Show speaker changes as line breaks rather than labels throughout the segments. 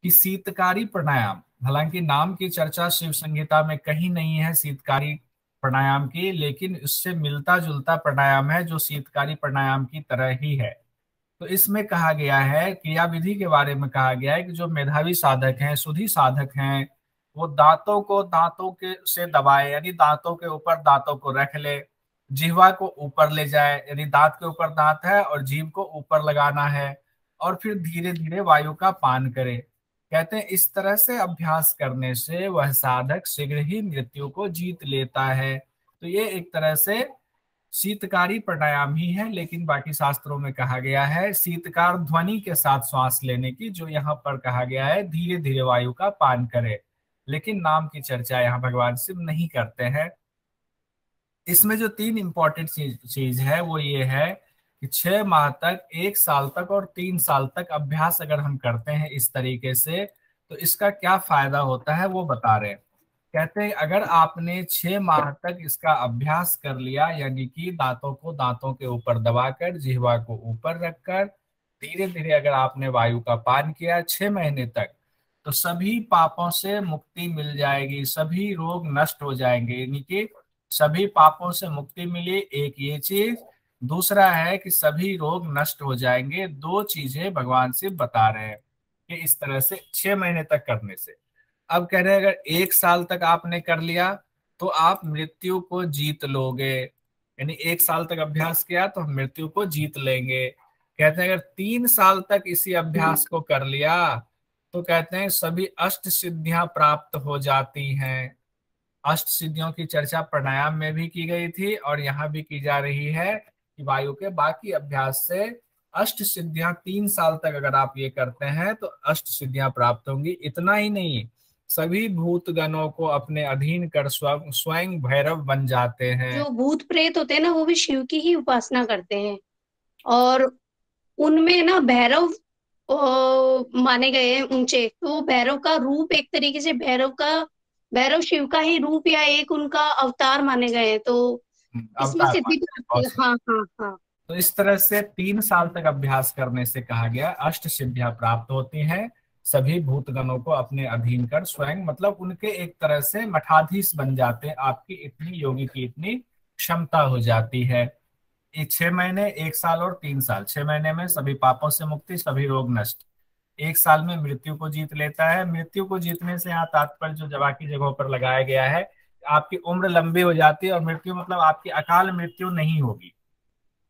कि शीतकारी प्राणायाम, हालांकि नाम की चर्चा शिव संहिता में कहीं नहीं है शीतकारी प्राणायाम की, लेकिन उससे मिलता जुलता प्राणायाम है जो शीतकारी प्राणायाम की तरह ही है। तो इसमें कहा गया है, क्रिया विधि के बारे में कहा गया है कि जो मेधावी साधक हैं, सुधी साधक हैं, वो दांतों को दांतों के से दबाए, यानी दांतों के ऊपर दांतों को रख ले, जिह्वा को ऊपर ले जाए, यानी दांत के ऊपर दांत है और जीभ को ऊपर लगाना है, और फिर धीरे धीरे वायु का पान करे। कहते हैं इस तरह से अभ्यास करने से वह साधक शीघ्र ही मृत्यु को जीत लेता है। तो ये एक तरह से शीतकारी प्राणायाम ही है, लेकिन बाकी शास्त्रों में कहा गया है शीतकार ध्वनि के साथ श्वास लेने की, जो यहाँ पर कहा गया है धीरे धीरे वायु का पान करे, लेकिन नाम की चर्चा यहाँ भगवान शिव नहीं करते हैं। इसमें जो तीन इंपॉर्टेंट चीज है वो ये है कि 6 माह तक, 1 साल तक और 3 साल तक अभ्यास अगर हम करते हैं इस तरीके से, तो इसका क्या फायदा होता है वो बता रहे हैं। कहते हैं अगर आपने 6 माह तक इसका अभ्यास कर लिया, यानी कि दांतों को दांतों के ऊपर दबाकर, जिह्वा को ऊपर रखकर धीरे धीरे अगर आपने वायु का पान किया 6 महीने तक, तो सभी पापों से मुक्ति मिल जाएगी, सभी रोग नष्ट हो जाएंगे। यानी कि सभी पापों से मुक्ति मिली, एक ये चीज। दूसरा है कि सभी रोग नष्ट हो जाएंगे। दो चीजें भगवान शिव बता रहे हैं कि इस तरह से 6 महीने तक करने से। अब कह रहे हैं अगर 1 साल तक आपने कर लिया तो आप मृत्यु को जीत लोगे, यानी 1 साल तक अभ्यास किया तो हम मृत्यु को जीत लेंगे। कहते हैं अगर 3 साल तक इसी अभ्यास को कर लिया तो कहते हैं सभी अष्ट सिद्धियां प्राप्त हो जाती हैं। अष्ट सिद्धियों की चर्चा प्राणायाम में भी की गई थी और यहाँ भी की जा रही है कि वायु के बाकी अभ्यास से अष्ट सिद्धियां 3 साल तक अगर आप ये करते हैं तो अष्ट सिद्धियां प्राप्त होंगी। इतना ही नहीं, सभी भूतगणों को अपने अधीन कर स्वयं भैरव बन जाते हैं।
जो भूत प्रेत होते हैं ना, वो भी शिव की ही उपासना करते हैं, और उनमें ना भैरव माने गए हैं ऊंचे। तो वो भैरव का रूप एक तरीके से भैरव शिव का ही रूप या एक उनका अवतार माने गए हैं। तो इसमें
अवतार
सिद्धि प्राप्त
बहुत।
हाँ हाँ हाँ।
तो इस तरह से 3 साल तक अभ्यास करने से कहा गया अष्ट सिद्धियां प्राप्त होती हैं, सभी भूतगणों को अपने अधीन कर स्वयं, मतलब उनके एक तरह से मठाधीश बन जाते हैं। आपकी इतनी योगी की इतनी क्षमता हो जाती है। ये 6 महीने, 1 साल और 3 साल। 6 महीने में सभी पापों से मुक्ति, सभी रोग नष्ट। 1 साल में मृत्यु को जीत लेता है। मृत्यु को जीतने से यहाँ तात्पर्य जो जवा की जगहों पर लगाया गया है, आपकी उम्र लंबी हो जाती है, और मृत्यु मतलब आपकी अकाल मृत्यु नहीं होगी,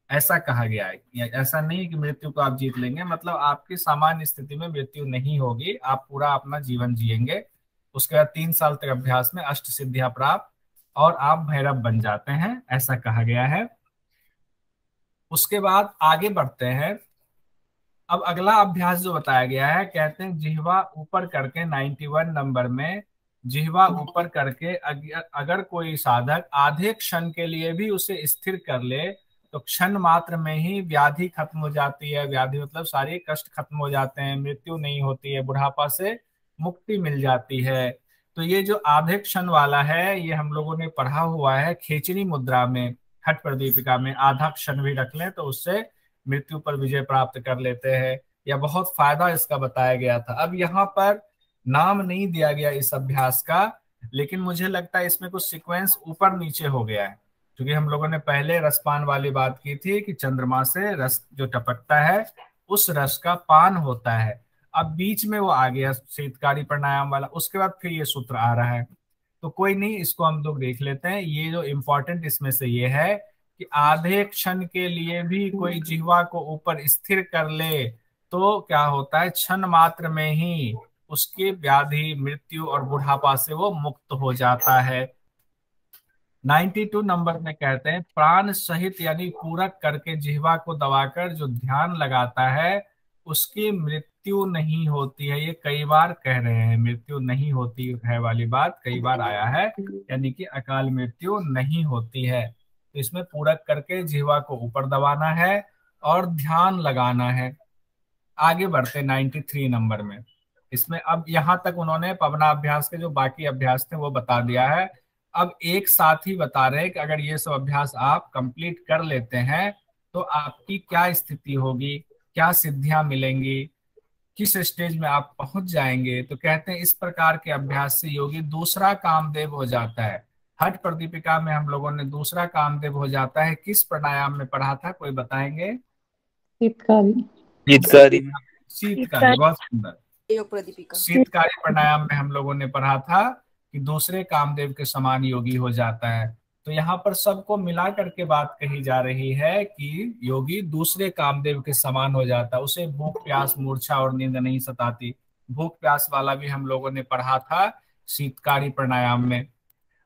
ऐसा कहा गया है। ऐसा नहीं कि मृत्यु को आप जीत लेंगे, मतलब आपकी सामान्य स्थिति में मृत्यु नहीं होगी, आप पूरा अपना जीवन जिएंगे। उसके बाद 3 साल तक अभ्यास में अष्ट सिद्धियां प्राप्त और आप भैरव बन जाते हैं, ऐसा कहा गया है। उसके बाद आगे बढ़ते हैं। अब अगला अभ्यास जो बताया गया है, कहते हैं जिह्वा ऊपर करके, 91 नंबर में, जिह्वा ऊपर करके अगर कोई साधक आधे क्षण के लिए भी उसे स्थिर कर ले तो क्षण मात्र में ही व्याधि खत्म हो जाती है। व्याधि मतलब सारे कष्ट खत्म हो जाते हैं, मृत्यु नहीं होती है, बुढ़ापा से मुक्ति मिल जाती है। तो ये जो आधे क्षण वाला है, ये हम लोगों ने पढ़ा हुआ है खेचरी मुद्रा में, हठ प्रदीपिका में। आधा क्षण भी रख लें तो उससे मृत्यु पर विजय प्राप्त कर लेते हैं, या बहुत फायदा इसका बताया गया था। अब यहाँ पर नाम नहीं दिया गया इस अभ्यास का, लेकिन मुझे लगता है इसमें कुछ सीक्वेंस ऊपर नीचे हो गया है, क्योंकि हम लोगों ने पहले रसपान वाली बात की थी कि चंद्रमा से रस जो टपकता है उस रस का पान होता है। अब बीच में वो आ गया शीतकारी प्राणायाम वाला, उसके बाद फिर ये सूत्र आ रहा है। तो कोई नहीं, इसको हम लोग देख लेते हैं। ये जो इम्पोर्टेंट इसमें से ये है कि आधे क्षण के लिए भी कोई जिह्वा को ऊपर स्थिर कर ले तो क्या होता है, क्षण मात्र में ही उसकी व्याधि, मृत्यु और बुढ़ापा से वो मुक्त हो जाता है। 92 नंबर में कहते हैं प्राण सहित, यानी पूरक करके जिह्वा को दबाकर जो ध्यान लगाता है उसकी मृत्यु नहीं होती है। ये कई बार कह रहे हैं मृत्यु नहीं होती है वाली बात कई बार आया है, यानी कि अकाल मृत्यु नहीं होती है। तो इसमें पूरक करके जिह्वा को ऊपर दबाना है और ध्यान लगाना है। आगे बढ़ते 93 नंबर में। इसमें अब यहाँ तक उन्होंने पवना अभ्यास के जो बाकी अभ्यास थे वो बता दिया है। अब एक साथ ही बता रहे हैं कि अगर ये सब अभ्यास आप कंप्लीट कर लेते हैं तो आपकी क्या स्थिति होगी, क्या सिद्धियां मिलेंगी। किस स्टेज में आप पहुंच जाएंगे, तो कहते हैं इस प्रकार के अभ्यास से योगी दूसरा कामदेव हो जाता है। हठ प्रदीपिका में हम लोगों ने दूसरा कामदेव हो जाता है किस प्राणायाम में पढ़ा था, कोई बताएंगे?
हितकारी।
हितकारी में।
शीतकारी, बहुत सुंदर।
योग प्रदीपिका।
शीतकारी प्राणायाम में हम लोगों ने पढ़ा था कि दूसरे कामदेव के समान योगी हो जाता है। तो यहाँ पर सबको मिला करके बात कही जा रही है कि योगी दूसरे कामदेव के समान हो जाता है, उसे भूख प्यास मूर्छा और नींद नहीं सताती। भूख प्यास वाला भी हम लोगों ने पढ़ा था शीतकारी प्राणायाम में।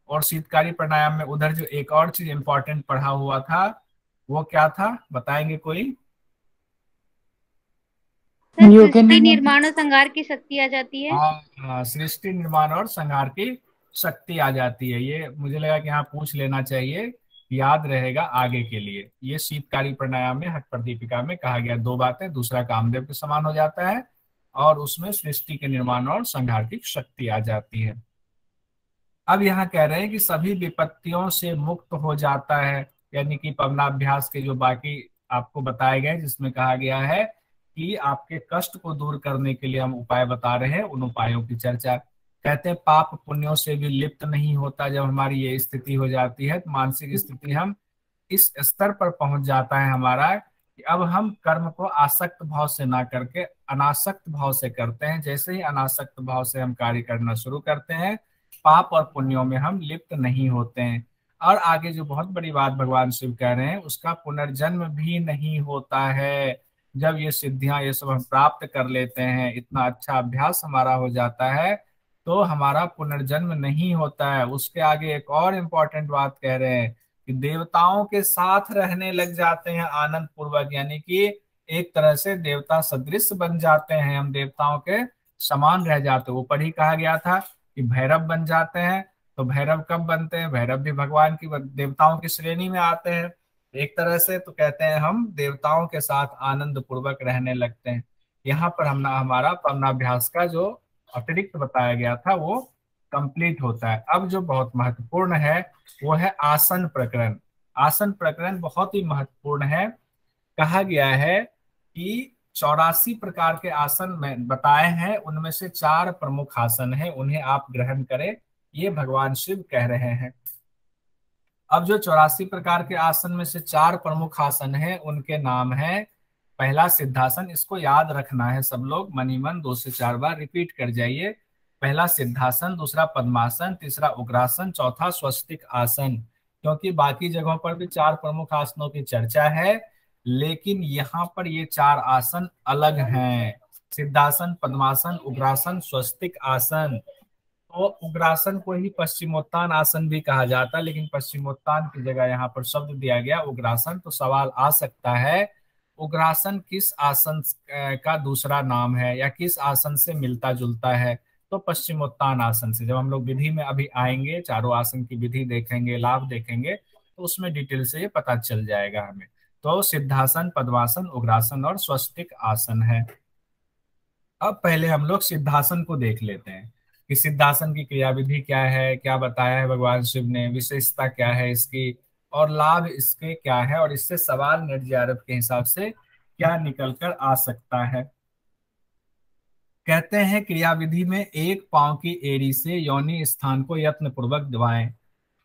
और शीतकारी प्राणायाम में उधर जो एक और चीज इंपॉर्टेंट पढ़ा हुआ था वो क्या था, बताएंगे कोई?
सृष्टि निर्माण और संहार की शक्ति आ जाती है।
हाँ, सृष्टि निर्माण और संहार की शक्ति आ जाती है। ये मुझे लगा कि यहाँ पूछ लेना चाहिए, याद रहेगा आगे के लिए। ये शीतकारी प्राणायाम में हठ प्रदीपिका में कहा गया। दो बातें, दूसरा कामदेव के समान हो जाता है और उसमें सृष्टि के निर्माण और संहार की शक्ति आ जाती है। अब यहाँ कह रहे हैं कि सभी विपत्तियों से मुक्त हो जाता है, यानी कि पवनाभ्यास के जो बाकी आपको बताए गए जिसमें कहा गया है कि आपके कष्ट को दूर करने के लिए हम उपाय बता रहे हैं, उन उपायों की चर्चा। कहते हैं पाप पुण्यों से भी लिप्त नहीं होता। जब हमारी ये स्थिति हो जाती है तो मानसिक स्थिति हम इस स्तर पर पहुंच जाता है हमारा कि अब हम कर्म को आसक्त भाव से ना करके अनासक्त भाव से करते हैं। जैसे ही अनासक्त भाव से हम कार्य करना शुरू करते हैं, पाप और पुण्यों में हम लिप्त नहीं होते हैं। और आगे जो बहुत बड़ी बात भगवान शिव कह रहे हैं, उसका पुनर्जन्म भी नहीं होता है। जब ये सिद्धियां ये सब हम प्राप्त कर लेते हैं, इतना अच्छा अभ्यास हमारा हो जाता है, तो हमारा पुनर्जन्म नहीं होता है। उसके आगे एक और इम्पोर्टेंट बात कह रहे हैं कि देवताओं के साथ रहने लग जाते हैं आनंद पूर्वक, यानी कि एक तरह से देवता सदृश बन जाते हैं, हम देवताओं के समान रह जाते हैं। ऊपर ही कहा गया था कि भैरव बन जाते हैं। तो भैरव कब बनते हैं? भैरव भी भगवान की देवताओं की श्रेणी में आते हैं एक तरह से। तो कहते हैं हम देवताओं के साथ आनंद पूर्वक रहने लगते हैं। यहाँ पर हमारा पवनाभ्यास का जो अतिरिक्त बताया गया था वो कंप्लीट होता है। अब जो बहुत महत्वपूर्ण है वो है आसन प्रकरण। आसन प्रकरण बहुत ही महत्वपूर्ण है। कहा गया है कि 84 प्रकार के आसन में बताए हैं, उनमें से 4 प्रमुख आसन हैं, उन्हें आप ग्रहण करें, ये भगवान शिव कह रहे हैं। अब जो 84 प्रकार के आसन में से 4 प्रमुख आसन हैं उनके नाम है, पहला सिद्धासन। इसको याद रखना है सब लोग, मनी मन 2 से 4 बार रिपीट कर जाइए। पहला सिद्धासन, दूसरा पद्मासन, तीसरा उग्रासन, चौथा स्वस्तिक आसन। क्योंकि बाकी जगहों पर भी 4 प्रमुख आसनों की चर्चा है, लेकिन यहाँ पर ये 4 आसन अलग हैं। सिद्धासन, पद्मासन, उग्रासन, स्वस्तिक आसन। तो उग्रासन को ही पश्चिमोत्तान आसन भी कहा जाता है, लेकिन पश्चिमोत्तान की जगह यहाँ पर शब्द दिया गया उग्रासन। तो सवाल आ सकता है उग्रासन किस आसन का दूसरा नाम है या किस आसन से मिलता जुलता है? तो पश्चिमोत्तान आसन से। जब हम लोग विधि में अभी आएंगे, चारों आसन की विधि देखेंगे, लाभ देखेंगे, तो उसमें डिटेल से ये पता चल जाएगा हमें। तो सिद्धासन, पद्मासन, उग्रासन और स्वस्तिक आसन है। अब पहले हम लोग सिद्धासन को देख लेते हैं कि सिद्धासन की क्रियाविधि क्या है, क्या बताया है भगवान शिव ने, विशेषता क्या है इसकी और लाभ इसके क्या है, और इससे सवाल नेट जेआरएफ के हिसाब से क्या निकल कर आ सकता है। कहते हैं क्रियाविधि में एक पांव की एड़ी से योनि स्थान को यत्न पूर्वक दबाएं।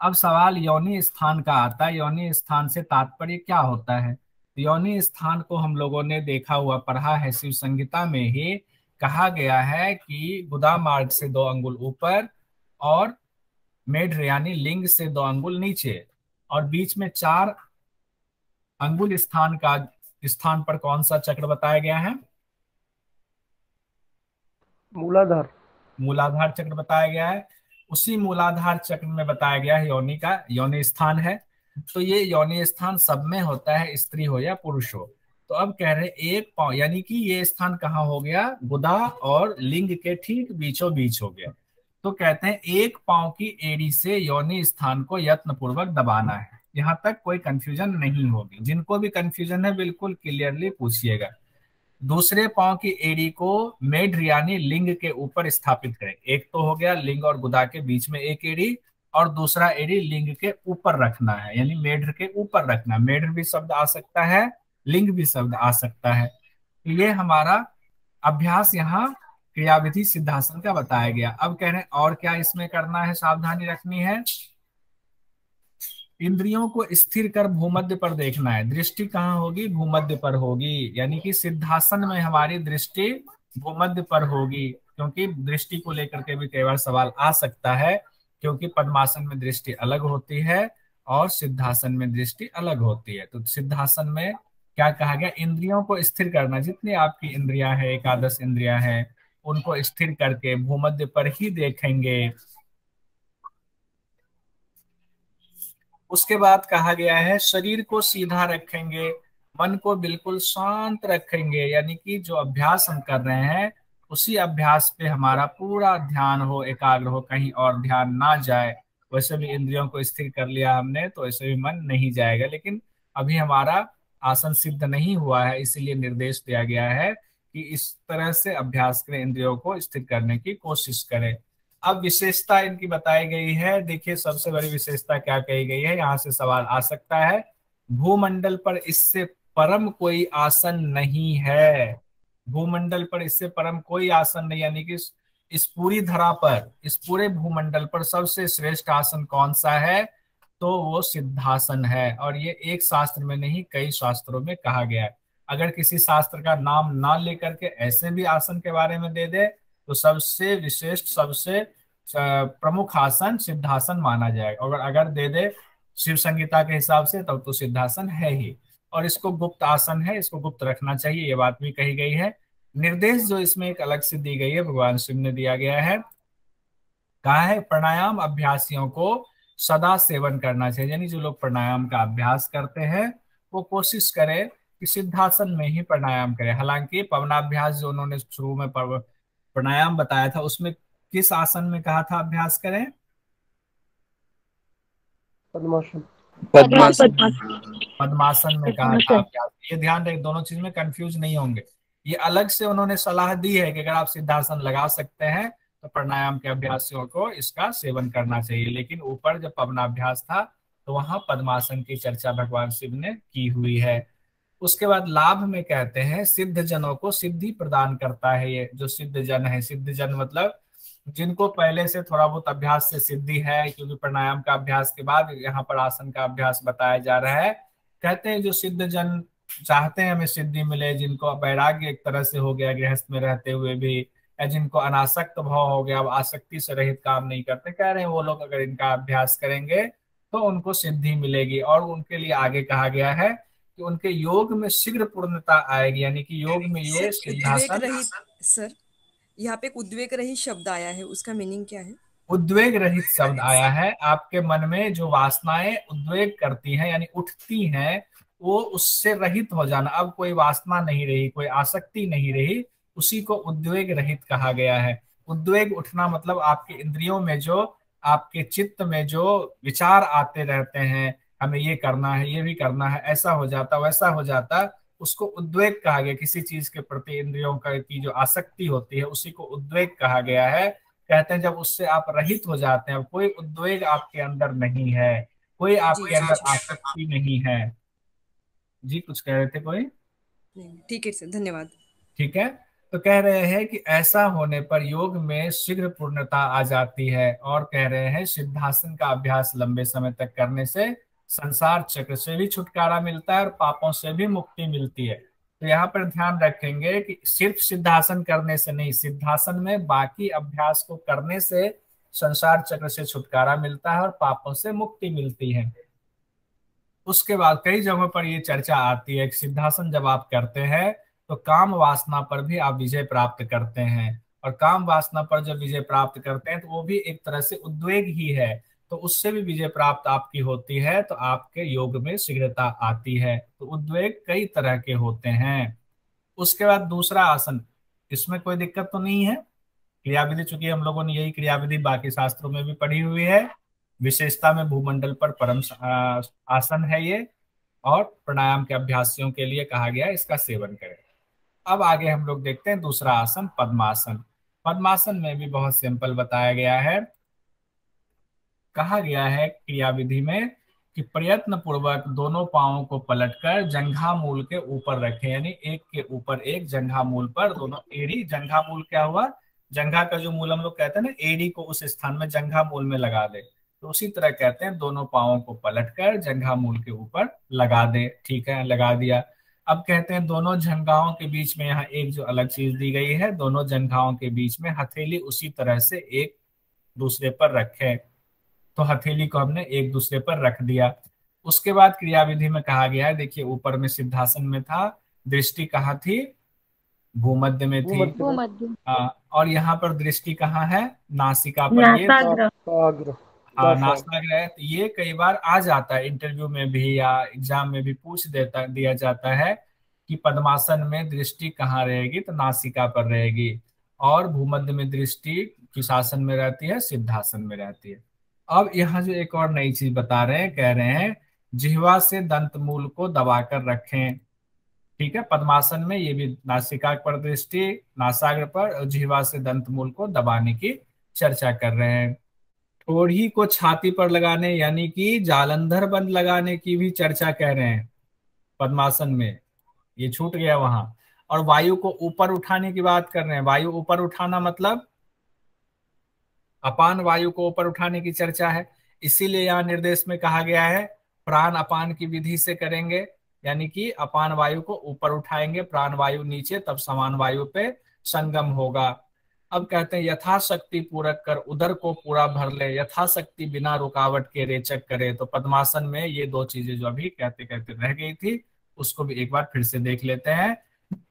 अब सवाल योनि स्थान का आता है। योनि स्थान से तात्पर्य क्या होता है? योनि स्थान को हम लोगों ने देखा हुआ पढ़ा है, शिव संहिता में ही कहा गया है कि गुदा मार्ग से 2 अंगुल ऊपर और मेढ्र यानी लिंग से 2 अंगुल नीचे और बीच में 4 अंगुल स्थान पर कौन सा चक्र बताया गया है?
मूलाधार।
मूलाधार चक्र बताया गया है। उसी मूलाधार चक्र में बताया गया है योनि का योनि स्थान है। तो ये योनि स्थान सब में होता है, स्त्री हो या पुरुष हो। तो अब कह रहे हैं एक पांव, यानी कि ये स्थान कहाँ हो गया? गुदा और लिंग के ठीक बीचों बीच हो गया। तो कहते हैं एक पांव की एड़ी से योनि स्थान को यत्न पूर्वक दबाना है। यहाँ तक कोई कंफ्यूजन नहीं होगी। जिनको भी कंफ्यूजन है बिल्कुल क्लियरली पूछिएगा। दूसरे पांव की एड़ी को मेढ्र यानी लिंग के ऊपर स्थापित करें। एक तो हो गया लिंग और गुदा के बीच में एक एड़ी, और दूसरा एड़ी लिंग के ऊपर रखना है, यानी मेढ्र के ऊपर रखना। मेढ्र भी शब्द आ सकता है, लिंग भी शब्द आ सकता है। तो ये हमारा अभ्यास यहाँ क्रियाविधि सिद्धासन का बताया गया। अब कह रहे हैं और क्या इसमें करना है, सावधानी रखनी है। इंद्रियों को स्थिर कर भूमध्य पर देखना है। दृष्टि कहाँ होगी, भूमध्य पर होगी, यानी कि सिद्धासन में हमारी दृष्टि भूमध्य पर होगी, क्योंकि दृष्टि को लेकर के भी कई बार सवाल आ सकता है, क्योंकि पद्मासन में दृष्टि अलग होती है और सिद्धासन में दृष्टि अलग होती है। तो सिद्धासन में क्या कहा गया, इंद्रियों को स्थिर करना, जितनी आपकी इंद्रियां हैं, एकादश इंद्रियां हैं, उनको स्थिर करके भूमध्य पर ही देखेंगे। उसके बाद कहा गया है शरीर को सीधा रखेंगे, मन को बिल्कुल शांत रखेंगे, यानी कि जो अभ्यास हम कर रहे हैं उसी अभ्यास पे हमारा पूरा ध्यान हो, एकाग्र हो, कहीं और ध्यान ना जाए। वैसे भी इंद्रियों को स्थिर कर लिया हमने तो वैसे भी मन नहीं जाएगा, लेकिन अभी हमारा आसन सिद्ध नहीं हुआ है, इसीलिए निर्देश दिया गया है कि इस तरह से अभ्यास करें, इंद्रियों को स्थिर करने की कोशिश करें। अब विशेषता इनकी बताई गई है। देखिए सबसे बड़ी विशेषता क्या कही गई है, यहाँ से सवाल आ सकता है। भूमंडल पर इससे परम कोई आसन नहीं है। भूमंडल पर इससे परम कोई आसन नहीं, यानी कि इस पूरी धरा पर, इस पूरे भूमंडल पर सबसे श्रेष्ठ आसन कौन सा है, तो वो सिद्धासन है। और ये एक शास्त्र में नहीं, कई शास्त्रों में कहा गया है। अगर किसी शास्त्र का नाम ना लेकर के ऐसे भी आसन के बारे में दे दे तो सबसे विशिष्ट, सबसे प्रमुख आसन सिद्धासन माना जाएगा। और अगर दे दे शिव संगीता के हिसाब से तब तो सिद्धासन है ही, और इसको गुप्त आसन है, इसको गुप्त रखना चाहिए, ये बात भी कही गई है। निर्देश जो इसमें एक अलग से दी गई है, भगवान शिव ने दिया गया है, कहा है प्राणायाम अभ्यासियों को सदा सेवन करना चाहिए। यानी जो लोग प्राणायाम का अभ्यास करते हैं वो कोशिश करें कि सिद्धासन में ही प्राणायाम करें। हालांकि पवनाभ्यास जो उन्होंने शुरू में प्राणायाम बताया था उसमें किस आसन में कहा था अभ्यास करें,
पद्मासन।
पद्मासन में कहा था अभ्यास। ये ध्यान रखें, दोनों चीज में कंफ्यूज नहीं होंगे। ये अलग से उन्होंने सलाह दी है कि अगर आप सिद्धासन लगा सकते हैं तो प्राणायाम के अभ्यासियों को इसका सेवन करना चाहिए, लेकिन ऊपर जब पवनाभ्यास था तो वहां पद्मासन की चर्चा भगवान शिव ने की हुई है। उसके बाद लाभ में कहते हैं सिद्ध जनों को सिद्धि प्रदान करता है। ये जो सिद्ध जन है, सिद्ध जन मतलब जिनको पहले से थोड़ा बहुत अभ्यास से सिद्धि है, क्योंकि प्राणायाम का अभ्यास के बाद यहाँ पर आसन का अभ्यास बताया जा रहा है। कहते हैं जो सिद्ध जन चाहते हैं हमें सिद्धि मिले, जिनको वैराग्य एक तरह से हो गया गृहस्थ में रहते हुए भी, या जिनको अनासक्त भाव हो गया, अब आसक्ति से रहित काम नहीं करते, कह रहे हैं वो लोग अगर इनका अभ्यास करेंगे तो उनको सिद्धि मिलेगी। और उनके लिए आगे कहा गया है कि उनके योग में शीघ्र पूर्णता आएगी, यानी कि योग में ये सिद्धासन।
सर यहाँ पे एक उद्वेग रहित शब्द आया है, उसका मीनिंग क्या है?
उद्वेग रहित शब्द आया है, आपके मन में जो वासनाएं उद्वेग करती हैं यानी उठती हैं, वो उससे रहित हो जाना। अब कोई वासना नहीं रही, कोई आसक्ति नहीं रही, उसी को उद्वेग रहित कहा गया है। उद्वेग उठना मतलब आपके इंद्रियों में जो, आपके चित्त में जो विचार आते रहते हैं, हमें ये करना है, ये भी करना है, ऐसा हो जाता, वैसा हो जाता, उसको उद्वेग कहा गया। किसी चीज के प्रति इंद्रियों का की जो आसक्ति होती है उसी को उद्वेग कहा गया है। कहते हैं जब उससे आप रहित हो जाते हैं, कोई उद्वेग आपके अंदर नहीं है, कोई आपके अंदर आसक्ति नहीं है। जी कुछ कह रहे थे कोई?
ठीक है सर, धन्यवाद।
ठीक है, तो कह रहे हैं कि ऐसा होने पर योग में शीघ्र पूर्णता आ जाती है। और कह रहे हैं सिद्धासन का अभ्यास लंबे समय तक करने से संसार चक्र से भी छुटकारा मिलता है और पापों से भी मुक्ति मिलती है। तो यहाँ पर ध्यान रखेंगे कि सिर्फ सिद्धासन करने से नहीं, सिद्धासन में बाकी अभ्यास को करने से संसार चक्र से छुटकारा मिलता है और पापों से मुक्ति मिलती है। उसके बाद कई जगहों पर ये चर्चा आती है कि सिद्धासन जब आप करते हैं तो काम वासना पर भी आप विजय प्राप्त करते हैं, और काम वासना पर जब विजय प्राप्त करते हैं तो वो भी एक तरह से उद्वेग ही है, तो उससे भी विजय प्राप्त आपकी होती है, तो आपके योग में शीघ्रता आती है। तो उद्वेग कई तरह के होते हैं। उसके बाद दूसरा आसन, इसमें कोई दिक्कत तो नहीं है। क्रियाविधि, चूंकि हम लोगों ने यही क्रियाविधि बाकी शास्त्रों में भी पढ़ी हुई है। विशेषता में भूमंडल पर परम आसन है ये, और प्राणायाम के अभ्यासियों के लिए कहा गया इसका सेवन करें। अब आगे हम लोग देखते हैं दूसरा आसन, पद्मासन। पद्मासन में भी बहुत सिंपल बताया गया है। कहा गया है क्रियाविधि में कि प्रयत्न पूर्वक दोनों पांवों को पलटकर जंघा मूल के ऊपर रखें, यानी एक के ऊपर एक जंघा मूल पर दोनों एड़ी, जंघा मूल क्या हुआ, जंघा का जो मूल हम लोग कहते हैं ना, एड़ी को उस स्थान में जंघा मूल में लगा दे, तो उसी तरह कहते हैं दोनों पांवों को पलटकर जंघा मूल के ऊपर लगा दे। ठीक है, लगा दिया। अब कहते हैं दोनों जंघाओं के बीच में यहाँ एक जो अलग चीज दी गई है, दोनों जंघाओं के बीच में हथेली उसी तरह से एक दूसरे पर रखें, तो हथेली को हमने एक दूसरे पर रख दिया। उसके बाद क्रियाविधि में कहा गया है, देखिए ऊपर में सिद्धासन में था, दृष्टि कहाँ थी, भूमध्य में थी।
भूमध्य
और यहाँ पर दृष्टि कहाँ है, नासिका पर। ये
नासाग्र
नासाग्र है। तो ये कई बार आ जाता है इंटरव्यू में भी या एग्जाम में भी पूछ दिया जाता है कि पद्मासन में दृष्टि कहाँ रहेगी, तो नासिका पर रहेगी। और भूमध्य में दृष्टि किस आसन में रहती है, सिद्धासन में रहती है। अब यहाँ जो एक और नई चीज बता रहे हैं, कह रहे हैं जिह्वा से दंत मूल को दबाकर रखें। ठीक है, पद्मासन में ये भी नासिका पर दृष्टि, नासाग्र पर, और जिह्वा से दंत मूल को दबाने की चर्चा कर रहे हैं। ठोड़ी को छाती पर लगाने यानी कि जालंधर बंद लगाने की भी चर्चा कर रहे हैं पद्मासन में, ये छूट गया वहां। और वायु को ऊपर उठाने की बात कर रहे हैं। वायु ऊपर उठाना मतलब अपान वायु को ऊपर उठाने की चर्चा है, इसीलिए यहाँ निर्देश में कहा गया है प्राण अपान की विधि से करेंगे, यानी कि अपान वायु को ऊपर उठाएंगे, प्राण वायु नीचे, तब समान वायु पे संगम होगा। अब कहते हैं यथाशक्ति पूरक कर उदर को पूरा भर ले, यथाशक्ति बिना रुकावट के रेचक करे। तो पद्मासन में ये दो चीजें जो अभी कहते कहते रह गई थी, उसको भी एक बार फिर से देख लेते हैं।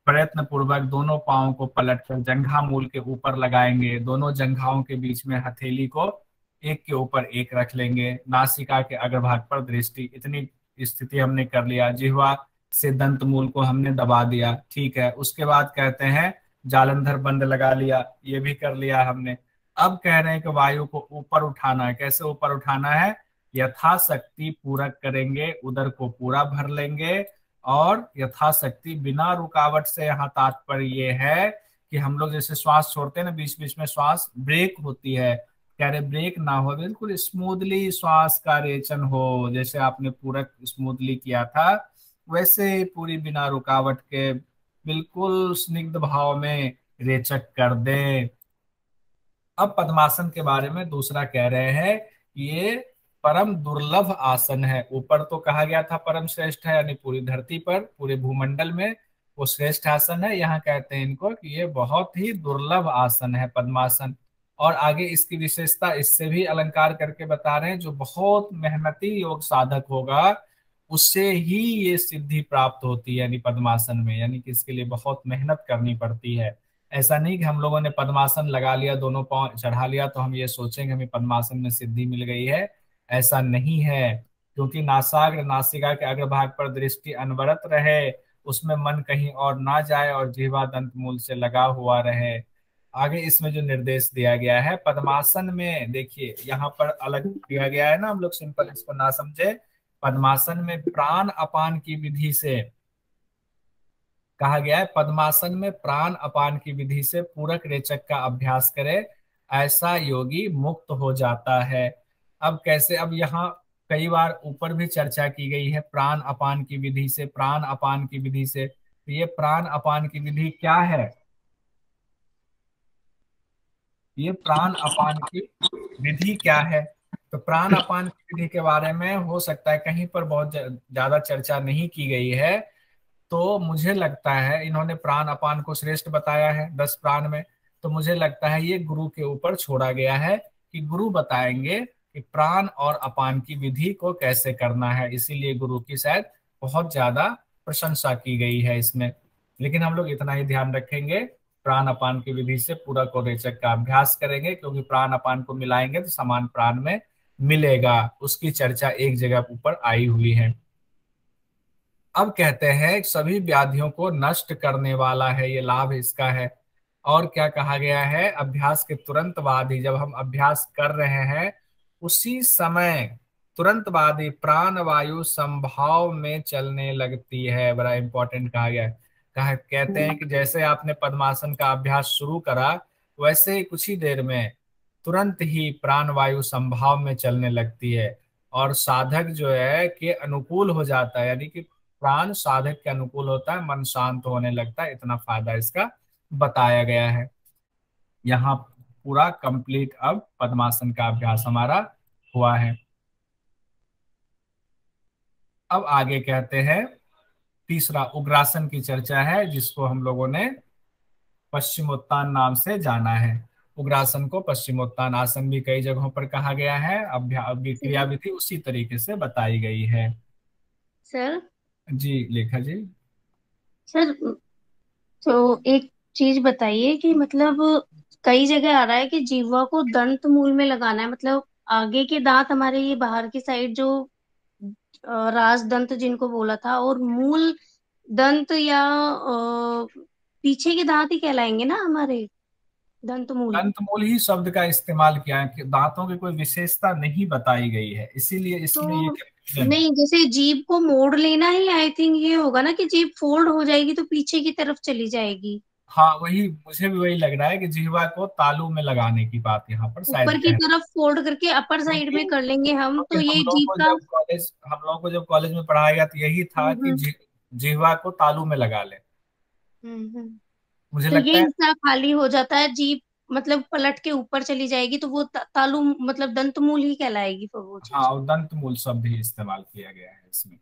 प्रयत्न पूर्वक दोनों पांवों को पलटकर जंघा मूल के ऊपर लगाएंगे, दोनों जंघाओं के बीच में हथेली को एक के ऊपर एक रख लेंगे, नासिका के अग्रभाग पर दृष्टि, इतनी स्थिति हमने कर लिया। जिह्वा से दंत मूल को हमने दबा दिया। ठीक है, उसके बाद कहते हैं जालंधर बंद लगा लिया, ये भी कर लिया हमने। अब कह रहे हैं कि वायु को ऊपर उठाना है। कैसे ऊपर उठाना है, यथाशक्ति पूरक करेंगे, उदर को पूरा भर लेंगे, और यथाशक्ति बिना रुकावट से। यहाँ तात्पर्य ये है कि हम लोग जैसे श्वास छोड़ते हैं ना, बीच बीच में श्वास ब्रेक होती है, कह रहे ब्रेक ना हो, बिल्कुल स्मूथली श्वास का रेचन हो, जैसे आपने पूरक स्मूथली किया था वैसे ही पूरी बिना रुकावट के बिल्कुल स्निग्ध भाव में रेचक कर दें। अब पद्मासन के बारे में दूसरा कह रहे हैं, ये परम दुर्लभ आसन है। ऊपर तो कहा गया था परम श्रेष्ठ है, यानी पूरी धरती पर, पूरे भूमंडल में वो श्रेष्ठ आसन है। यहाँ कहते हैं इनको कि ये बहुत ही दुर्लभ आसन है पद्मासन। और आगे इसकी विशेषता इससे भी अलंकार करके बता रहे हैं, जो बहुत मेहनती योग साधक होगा उससे ही ये सिद्धि प्राप्त होती है, यानी पद्मासन में, यानी कि इसके लिए बहुत मेहनत करनी पड़ती है। ऐसा नहीं कि हम लोगों ने पद्मासन लगा लिया, दोनों पांव चढ़ा लिया तो हम ये सोचेंगे हमें पद्मासन में सिद्धि मिल गई है, ऐसा नहीं है। क्योंकि नासाग्र नासिका के अग्रभाग पर दृष्टि अनवरत रहे, उसमें मन कहीं और ना जाए, और जिह्वा दंत मूल से लगा हुआ रहे। आगे इसमें जो निर्देश दिया गया है पद्मासन में, देखिए यहाँ पर अलग दिया गया है ना, हम लोग सिंपल इसको ना समझे। पद्मासन में प्राण अपान की विधि से कहा गया है, पद्मासन में प्राण अपान की विधि से पूरक रेचक का अभ्यास करे, ऐसा योगी मुक्त हो जाता है। अब कैसे, अब यहाँ कई बार ऊपर भी चर्चा की गई है प्राण अपान की विधि से, प्राण अपान की विधि से। तो ये प्राण अपान की विधि क्या है, ये प्राण अपान की विधि क्या है। तो प्राण अपान की विधि के बारे में हो सकता है कहीं पर बहुत ज्यादा चर्चा नहीं की गई है, तो मुझे लगता है इन्होंने प्राण अपान को श्रेष्ठ बताया है 10 प्राण में, तो मुझे लगता है ये गुरु के ऊपर छोड़ा गया है कि गुरु बताएंगे कि प्राण और अपान की विधि को कैसे करना है, इसीलिए गुरु की शायद बहुत ज्यादा प्रशंसा की गई है इसमें। लेकिन हम लोग इतना ही ध्यान रखेंगे, प्राण अपान की विधि से पूरक और रेचक का अभ्यास करेंगे, क्योंकि प्राण अपान को मिलाएंगे तो समान प्राण में मिलेगा, उसकी चर्चा एक जगह ऊपर आई हुई है। अब कहते हैं सभी व्याधियों को नष्ट करने वाला है, ये लाभ इसका है। और क्या कहा गया है, अभ्यास के तुरंत बाद ही, जब हम अभ्यास कर रहे हैं उसी समय तुरंत बाद ही प्राण वायु संभाव में चलने लगती है। बड़ा इंपॉर्टेंट कहा गया है। कहते हैं कि जैसे आपने पद्मासन का अभ्यास शुरू करा, वैसे ही कुछ ही देर में तुरंत ही प्राण वायु संभाव में चलने लगती है। और साधक जो है के अनुकूल हो जाता है, यानी कि प्राण साधक के अनुकूल होता है, मन शांत होने लगता है। इतना फायदा इसका बताया गया है। यहाँ पूरा कंप्लीट अब पद्मासन का अभ्यास हमारा हुआ है। अब आगे कहते हैं तीसरा उग्रासन की चर्चा है, जिसको हम लोगों ने पश्चिमोत्तान नाम से जाना है। उग्रासन को पश्चिमोत्तान आसन भी कई जगहों पर कहा गया है। क्रिया विधि उसी तरीके से बताई गई है।
सर
जी लेखा जी।
सर तो एक चीज बताइए कि मतलब कई जगह आ रहा है कि जीवा को दंत मूल में लगाना है, मतलब आगे के दांत हमारे ये बाहर की साइड जो राज दंत जिनको बोला था, और मूल दंत या पीछे के दांत ही कहलाएंगे ना हमारे, दंत मूल।
दंत मूल ही शब्द का इस्तेमाल किया है कि दांतों की कोई विशेषता नहीं बताई गई है, इसीलिए इसमें ये
तो
confusion है।
नहीं, जैसे जीभ को मोड़ लेना ही आई थिंक ये होगा ना कि जीभ फोल्ड हो जाएगी तो पीछे की तरफ चली जाएगी।
हाँ वही, मुझे भी वही लग रहा है कि जिह्वा को तालू में लगाने की बात यहाँ पर
ऊपर
शायद
की
कह।
तरफ फोल्ड करके अपर साइड
क्योंकि
में कर लेंगे हम,
क्योंकि
तो ये जीभ का।
हम लोगों को जब कॉलेज में पढ़ाया गया तो यही था कि
हम्म
जिह्वा को तालू में लगा ले।
हम्म।
मुझे
तो ये
लगता है।
हिस्सा खाली हो जाता है, जीभ मतलब पलट के ऊपर चली जाएगी तो वो तालु मतलब दंत मूल ही कहलाएगी फिर वो
हाँ,
चीज।
और दंत मूल शब्द ही इस्तेमाल किया गया है इसमें।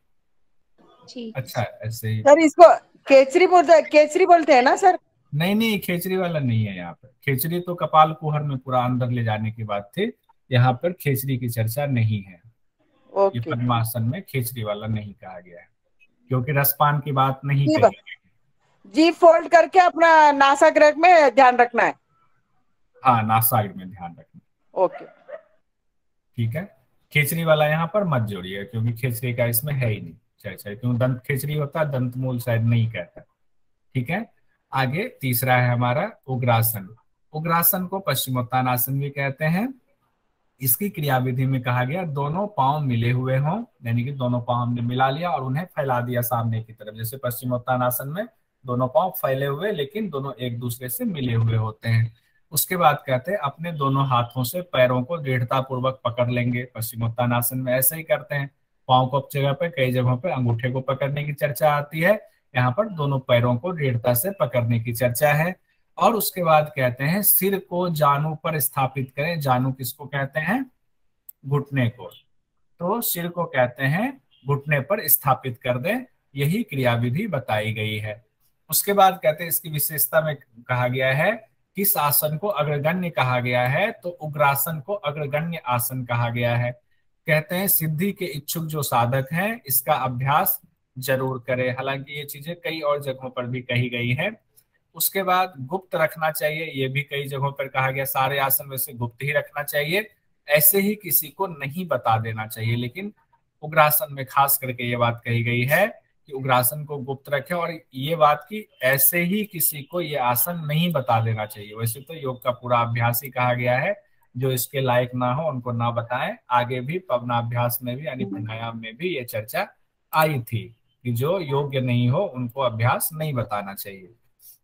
ठीक है
अच्छा
सर।
ऐसे ही।
सर इसको केचरी बोलते हैं ना सर?
नहीं नहीं, खेचरी वाला नहीं है यहाँ पर। खेचरी तो कपाल कुहर में पूरा अंदर ले जाने की बात थी, यहाँ पर खेचरी की चर्चा नहीं है। ये
ओके।
पद्मासन में खेचरी वाला नहीं कहा गया है, क्योंकि रसपान की बात नहीं
जी
कही गई।
जी फोल्ड करके अपना नासाग्र में ध्यान रखना है।
हाँ, नासाग्र में ध्यान रखना।
ओके।
ठीक है, खेचरी वाला यहाँ पर मत जोड़िए, क्योंकि खेचरी का इसमें है ही नहीं चर्चा, क्यों दंत खेचरी होता है, दंत मूल शायद नहीं कहता। ठीक है, आगे तीसरा है हमारा उग्रासन। उग्रासन को पश्चिमोत्तानासन भी कहते हैं। इसकी क्रियाविधि में कहा गया दोनों पांव मिले हुए हों, यानी कि दोनों पांव हमने मिला लिया और उन्हें फैला दिया सामने की तरफ। जैसे पश्चिमोत्तानासन में दोनों पांव फैले हुए लेकिन दोनों एक दूसरे से मिले हुए होते हैं। उसके बाद कहते हैं अपने दोनों हाथों से पैरों को दृढ़ता पूर्वक पकड़ लेंगे। पश्चिमोत्तानासन में ऐसे ही करते हैं, पांव को जगह पे कई जगहों पे अंगूठे को पकड़ने की चर्चा आती है, यहाँ पर दोनों पैरों को दृढ़ता से पकड़ने की चर्चा है। और उसके बाद कहते हैं सिर को जानु पर स्थापित करें। जानु किसको कहते हैं? घुटने को। तो सिर को कहते हैं घुटने पर स्थापित कर दें, यही क्रियाविधि बताई गई है। उसके बाद कहते हैं इसकी विशेषता में कहा गया है किस आसन को अग्रगण्य कहा गया है, तो उग्रासन को अग्रगण्य आसन कहा गया है। कहते हैं सिद्धि के इच्छुक जो साधक हैं इसका अभ्यास जरूर करें। हालांकि ये चीजें कई और जगहों पर भी कही गई है। उसके बाद गुप्त रखना चाहिए, ये भी कई जगहों पर कहा गया। सारे आसन में से गुप्त ही रखना चाहिए, ऐसे ही किसी को नहीं बता देना चाहिए। लेकिन उग्रासन में खास करके ये बात कही गई है कि उग्रासन को गुप्त रखें, और ये बात की ऐसे ही किसी को ये आसन नहीं बता देना चाहिए। वैसे तो योग का पूरा अभ्यास ही कहा गया है, जो इसके लायक ना हो उनको ना बताएं। आगे भी पवनाभ्यास में भी यानी प्राणायाम में भी ये चर्चा आई थी कि जो योग्य नहीं हो उनको अभ्यास नहीं बताना चाहिए।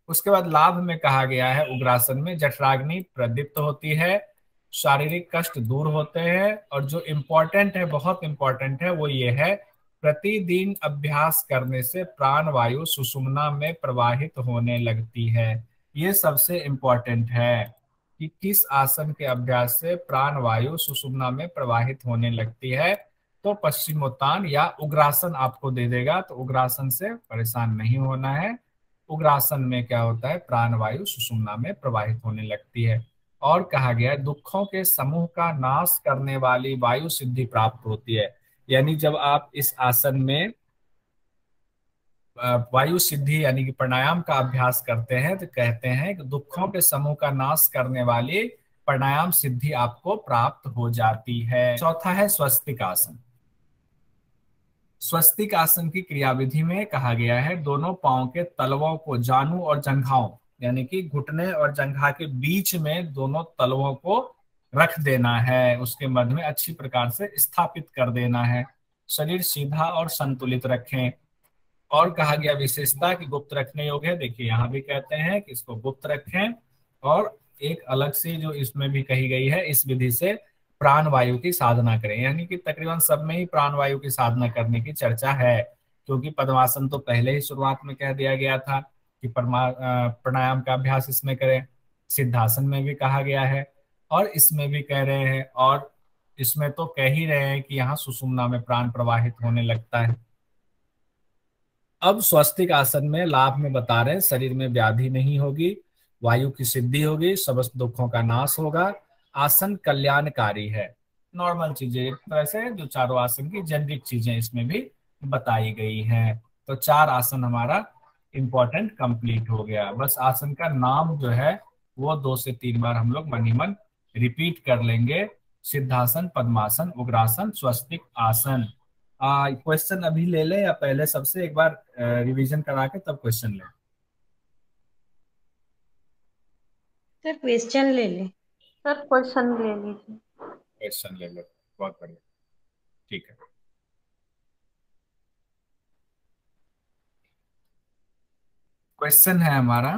उसके बाद लाभ में कहा गया है उग्रासन में जठराग्नि प्रदीप्त होती है, शारीरिक कष्ट दूर होते हैं, और जो इम्पोर्टेंट है, बहुत इंपॉर्टेंट है, वो ये है प्रतिदिन अभ्यास करने से प्राण वायु सुषुम्ना में प्रवाहित होने लगती है। ये सबसे इम्पोर्टेंट है कि किस आसन के अभ्यास से प्राण वायु सुषुम्ना में प्रवाहित होने लगती है। तो पश्चिमोत्तान या उग्रासन आपको दे देगा, तो उग्रासन से परेशान नहीं होना है। उग्रासन में क्या होता है, प्राण वायु सुषुम्ना में प्रवाहित होने लगती है। और कहा गया है दुखों के समूह का नाश करने वाली वायु सिद्धि प्राप्त होती है। यानी जब आप इस आसन में वायु सिद्धि यानी कि प्राणायाम का अभ्यास करते हैं तो कहते हैं कि दुखों के समूह का नाश करने वाली प्राणायाम सिद्धि आपको प्राप्त हो जाती है। चौथा है स्वस्तिक आसन। स्वस्तिक आसन की क्रियाविधि में कहा गया है दोनों पांव के तलवों को जानु और जंघाओं यानी कि घुटने और जंघा के बीच में दोनों तलवों को रख देना है, उसके मध्य में अच्छी प्रकार से स्थापित कर देना है। शरीर सीधा और संतुलित रखें। और कहा गया विशेषता कि गुप्त रखने योग्य है। देखिए यहाँ भी कहते हैं कि इसको गुप्त रखें, और एक अलग से जो इसमें भी कही गई है इस विधि से प्राण वायु की साधना करें, यानी कि तकरीबन सब में ही प्राण वायु की साधना करने की चर्चा है, क्योंकि पद्मासन तो पहले ही शुरुआत में कह दिया गया था कि प्राणायाम का अभ्यास इसमें करें। सिद्धासन में भी कहा गया है और इसमें भी कह रहे हैं, और इसमें तो कह ही रहे हैं कि यहाँ सुषुम्ना में प्राण प्रवाहित होने लगता है। अब स्वस्तिक आसन में लाभ में बता रहे हैं, शरीर में व्याधि नहीं होगी, वायु की सिद्धि होगी, समस्त दुखों का नाश होगा, आसन कल्याणकारी है। नॉर्मल चीजें एक तरह से जो चारों आसन की जेनरिक चीजें इसमें भी बताई गई हैं। तो 4 आसन हमारा इंपॉर्टेंट कंप्लीट हो गया। बस आसन का नाम जो है वो 2 से 3 बार हम लोग मन ही मन रिपीट कर लेंगे। सिद्धासन, पद्मासन, उग्रासन, स्वस्तिक आसन। क्वेश्चन अभी ले ले या पहले सबसे एक बार रिवीजन करा के तब क्वेश्चन ले?
सर क्वेश्चन ले ले।
सर क्वेश्चन ले लीजिए।
क्वेश्चन ले लो, बहुत बढ़िया, ठीक है। क्वेश्चन है हमारा,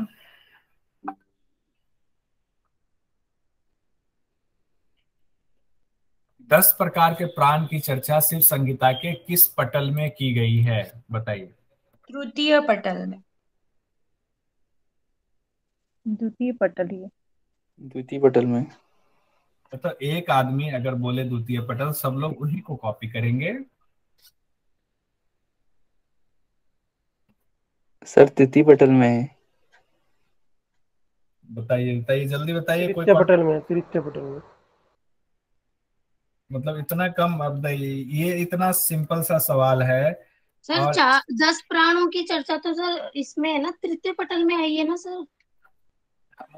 दस प्रकार के प्राण की चर्चा शिव संहिता के किस पटल में की गई है? बताइए।
तृतीय पटल में।
द्वितीय पटल ही है।
द्वितीय पटल में।
तो एक आदमी अगर बोले द्वितीय पटल, सब लोग उन्हीं को कॉपी करेंगे।
सर तृतीय पटल में है।
बताइए बताइए, जल्दी बताइए।
तृतीय पटल में, तृतीय पटल में।
मतलब इतना कम? अब ये इतना सिंपल सा सवाल है।
सर
और
10 प्राणों की चर्चा तो सर इसमें है ना, तृतीय पटल में आई है ना सर।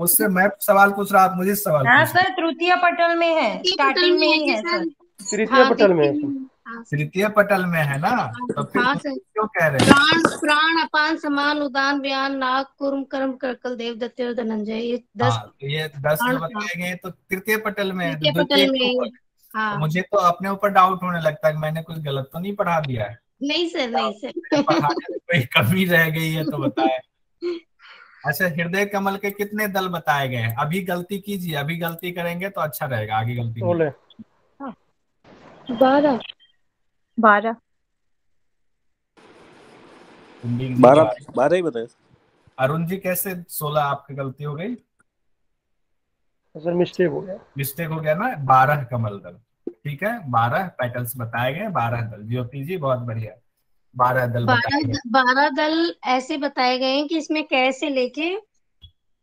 मुझसे मैं सवाल पूछ रहा, आप मुझे सवाल
हाँ
पूछ रहे।
सर तृतीय पटल में है, स्टार्टिंग में ही है सर।
तृतीय पटल में है सर।
तृतीय पटल में है ना, तो फिर
हाँ सर।
क्यों कह रहे हैं?
प्राण अपान समान उदान व्यान नाग कुर्म कर्म कर्कल देव दत्ते और धनंजय, ये 10
तो ये 10 जो बताए गए तो तृतीय पटल में है।
तृतीय पटल में।
तो मुझे तो अपने ऊपर डाउट होने लगता है कि मैंने कुछ गलत तो नहीं पढ़ा दिया है।
नहीं सर, नहीं सर।
पढ़ाने में कोई कमी रह गई है तो बताए। अच्छा, हृदय कमल के कितने दल बताए गए हैं? अभी गलती कीजिए, अभी गलती करेंगे तो अच्छा रहेगा, आगे गलती नहीं।
12
12 ही बताए।
अरुण जी कैसे 16 आपकी गलती हो गई?
सर मिस्टेक हो गया।
मिस्टेक हो गया ना। 12 कमल दल, ठीक है, 12 पेटल्स बताए गए, 12 दल। ज्योति जी बहुत बढ़िया, 12 दल बताए गए।
12 दल ऐसे बताए गए हैं कि इसमें कैसे लेके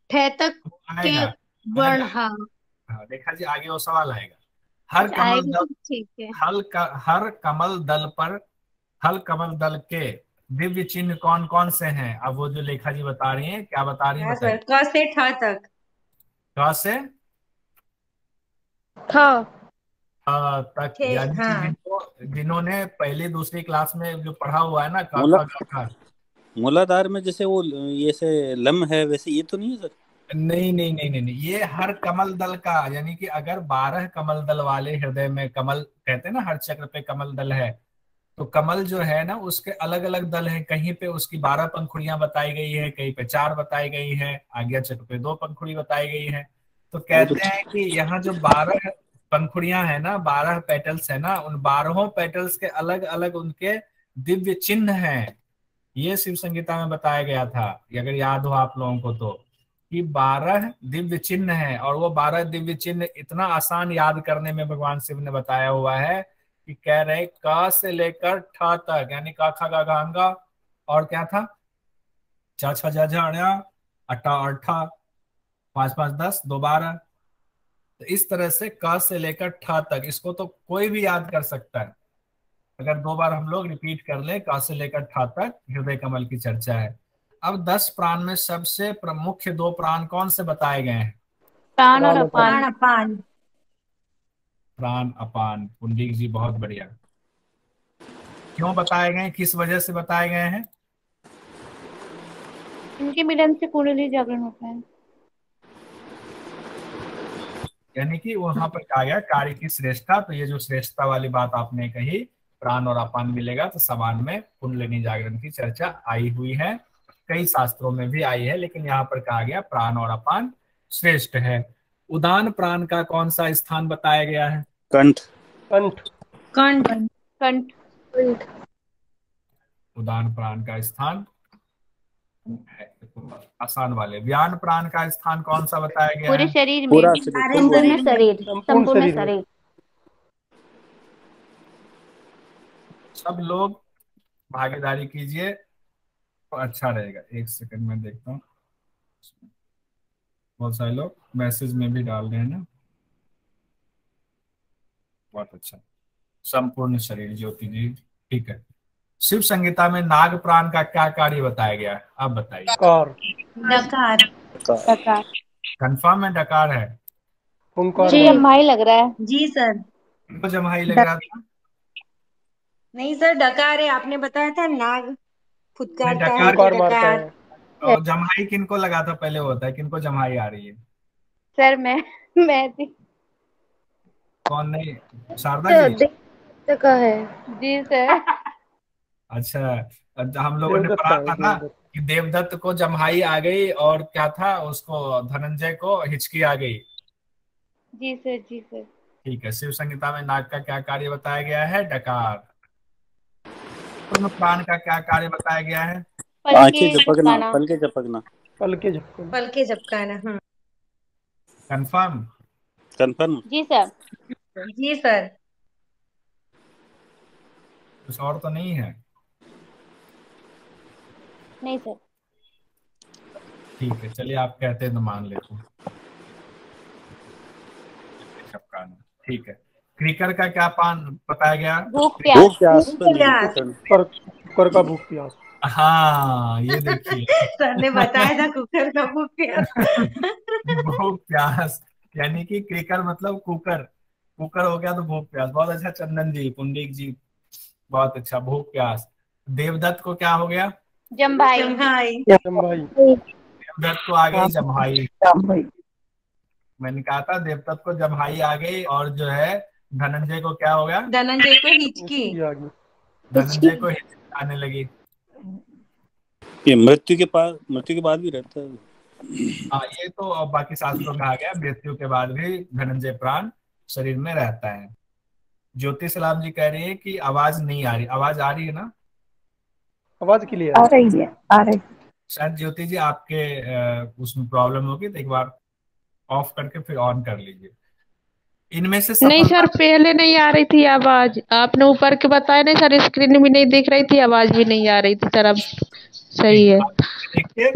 ठ तक के वर्ण। हाँ
देखा जी, आगे वो सवाल आएगा। हर कमल दल,
ठीक है।
हर कमल दल पर, हर कमल दल के दिव्य चिन्ह कौन कौन से हैं? अब वो जो लेखा जी बता रही हैं, क्या बता रही हैं?
सर क से ठ तक।
क से तक, यानी कि जिन्होंने पहली दूसरी क्लास में जो पढ़ा हुआ है ना,
मूलाधार में जैसे वो ये से लम है, वैसे ये तो नहीं है सर?
नहीं नहीं नहीं नहीं नहीं, ये हर कमल दल का, यानी कि अगर 12 कमल दल वाले हृदय में, कमल कहते हैं ना, हर चक्र पे कमल दल है, तो कमल जो है ना उसके अलग अलग दल हैं। कहीं पे उसकी 12 पंखुड़ियां बताई गई है, कहीं पे 4 बताई गई है, आज्ञा चक्र पे 2 पंखुड़ी बताई गई है। तो कहते हैं कि यहाँ जो 12 पंखुड़ियां है ना, 12 पेटल्स है ना, उन 12 पेटल्स के अलग अलग उनके दिव्य चिन्ह हैं। ये शिव संहिता में बताया गया था, अगर याद हो आप लोगों को तो, कि 12 दिव्य चिन्ह है। और वो 12 दिव्य चिन्ह इतना आसान याद करने में भगवान शिव ने बताया हुआ है कि कह रहे क से लेकर ठ तक, यानी का खा गा घा गा, और क्या था, चा छा जा झा अट्ठा अट्ठा, 5 5 10 2 12। तो इस तरह से क से लेकर ठ तक, इसको तो कोई भी याद कर सकता है। अगर 2 बार हम लोग रिपीट कर ले, क से लेकर ठ तक हृदय कमल की चर्चा है। अब 10 प्राण में सबसे प्रमुख 2 प्राण कौन से बताए गए हैं?
प्राण और अपान।
प्राण अपान। पुंडलिक जी बहुत बढ़िया। क्यों बताए गए, किस वजह से बताए गए हैं?
इनके मिलन से कुंडली जागरण होता है।
यानी कि वहां पर कहा गया कार्य की श्रेष्ठता। तो ये जो श्रेष्ठता वाली बात आपने कही, प्राण और अपान मिलेगा तो समान में कुंडलिनी जागरण की चर्चा आई हुई है, कई शास्त्रों में भी आई है, लेकिन यहाँ पर कहा गया प्राण और अपान श्रेष्ठ है। उदान प्राण का कौन सा स्थान बताया गया है?
कंठ।
कंठ।
कंठ।
कंठ।
उदान प्राण का स्थान आसान वाले। व्यान प्राण का स्थान कौन सा बताया गया
पूरे
है?
शरीर में।
पूरा शरीर, full
संपूर्ण
body।
शरीर।
संपूर्ण
संपूर्ण
शरीर में।
शरीर।
सब लोग भागीदारी कीजिए तो अच्छा रहेगा। एक सेकंड में देखता हूँ, बहुत सारे लोग मैसेज में भी डाल रहे हैं ना। बहुत अच्छा। संपूर्ण शरीर, ज्योति जी, ठीक है। शिव संहिता में नाग प्राण का क्या कार्य बताया गया है, आप बताइए।
कार।
डकार।
डकार।
कंफर्म है डकार है?
ओंकार
जी,
वाला।
जम्हाई लग रहा है।
जी सर।
तो जम्हाई लग रहा था।
नहीं सर, डकार है, आपने बताया था नाग
नहीं,
फुदकारता है
डकार
तो
ओंकार मारता
डकार।
है।
और जम्हाई किनको लगा था पहले होता है, किनको जम्हाई आ रही है?
सर मैं थी।
कौन नहीं? शारदा जी?
का है। जी सर।
अच्छा, हम लोगों ने
देवदत्त
पढ़ा
है,
था ना
देवदत्त।
कि देवदत्त को जम्हाई आ गई और क्या था, उसको धनंजय को हिचकी आ गई।
जी सर। जी सर।
ठीक है। शिव संहिता में नाग का क्या कार्य बताया गया है? डकार। पूर्ण प्राण का क्या कार्य बताया गया है?
आंखें
पलके
झपकना,
झपकाना।
पलके झपकना।
पल के झपकन।
पल के झपकाना।
कंफर्म?
कंफर्म।
जी सर।
जी सर।
कुछ और तो नहीं है?
नहीं सर।
ठीक है, चलिए आप कहते हैं तो मान लेते हैं। झपकाना, ठीक है। क्रिकर का क्या पान बताया गया?
भूख
भूख
प्यास।
प्यास पर
प्यास।
निरूपित।
कुकर। कुकर का भूख प्यास।
हाँ, ये देखिए।
सर ने बताया था कुकर का भूख प्यास।
भूख प्यास, यानी कि क्रिकर मतलब कुकर। कुकर हो गया तो भूख प्यास। बहुत अच्छा चंदन जी, पुंडीक जी, बहुत अच्छा। भूख प्यास। देवदत्त को क्या हो गया?
जम्भाई।
जम्हाई।
जम्भाई।
देवदत्त को आ गई जम्हाई। मैंने कहा था देवदत्त को जम्हाई आ गई, और जो है धनंजय को क्या हो गया?
धनंजय को हिचकी।
इसकी आ गई।
धनंजय को हिचकी आने लगी।
ये मृत्यु के बाद भी रहता है।
हाँ, ये तो अब बाकी शास्त्रों में आ गया, मृत्यु के बाद भी धनंजय प्राण शरीर में रहता है। ज्योति सलाम जी कह रही है कि आवाज नहीं आ रही। आवाज आ रही है ना?
आवाज क्लियर
आ
है।
रही है, आ रही।
शायद ज्योति जी आपके उसमें प्रॉब्लम होगी, तो एक बार ऑफ करके फिर ऑन कर लीजिए। इनमें से
नहीं
सफलता
सर, पहले नहीं आ रही थी आवाज। आपने ऊपर के बताया नहीं सर, स्क्रीन भी नहीं दिख रही थी, आवाज भी नहीं आ रही थी सर। अब सही है।
देखिए,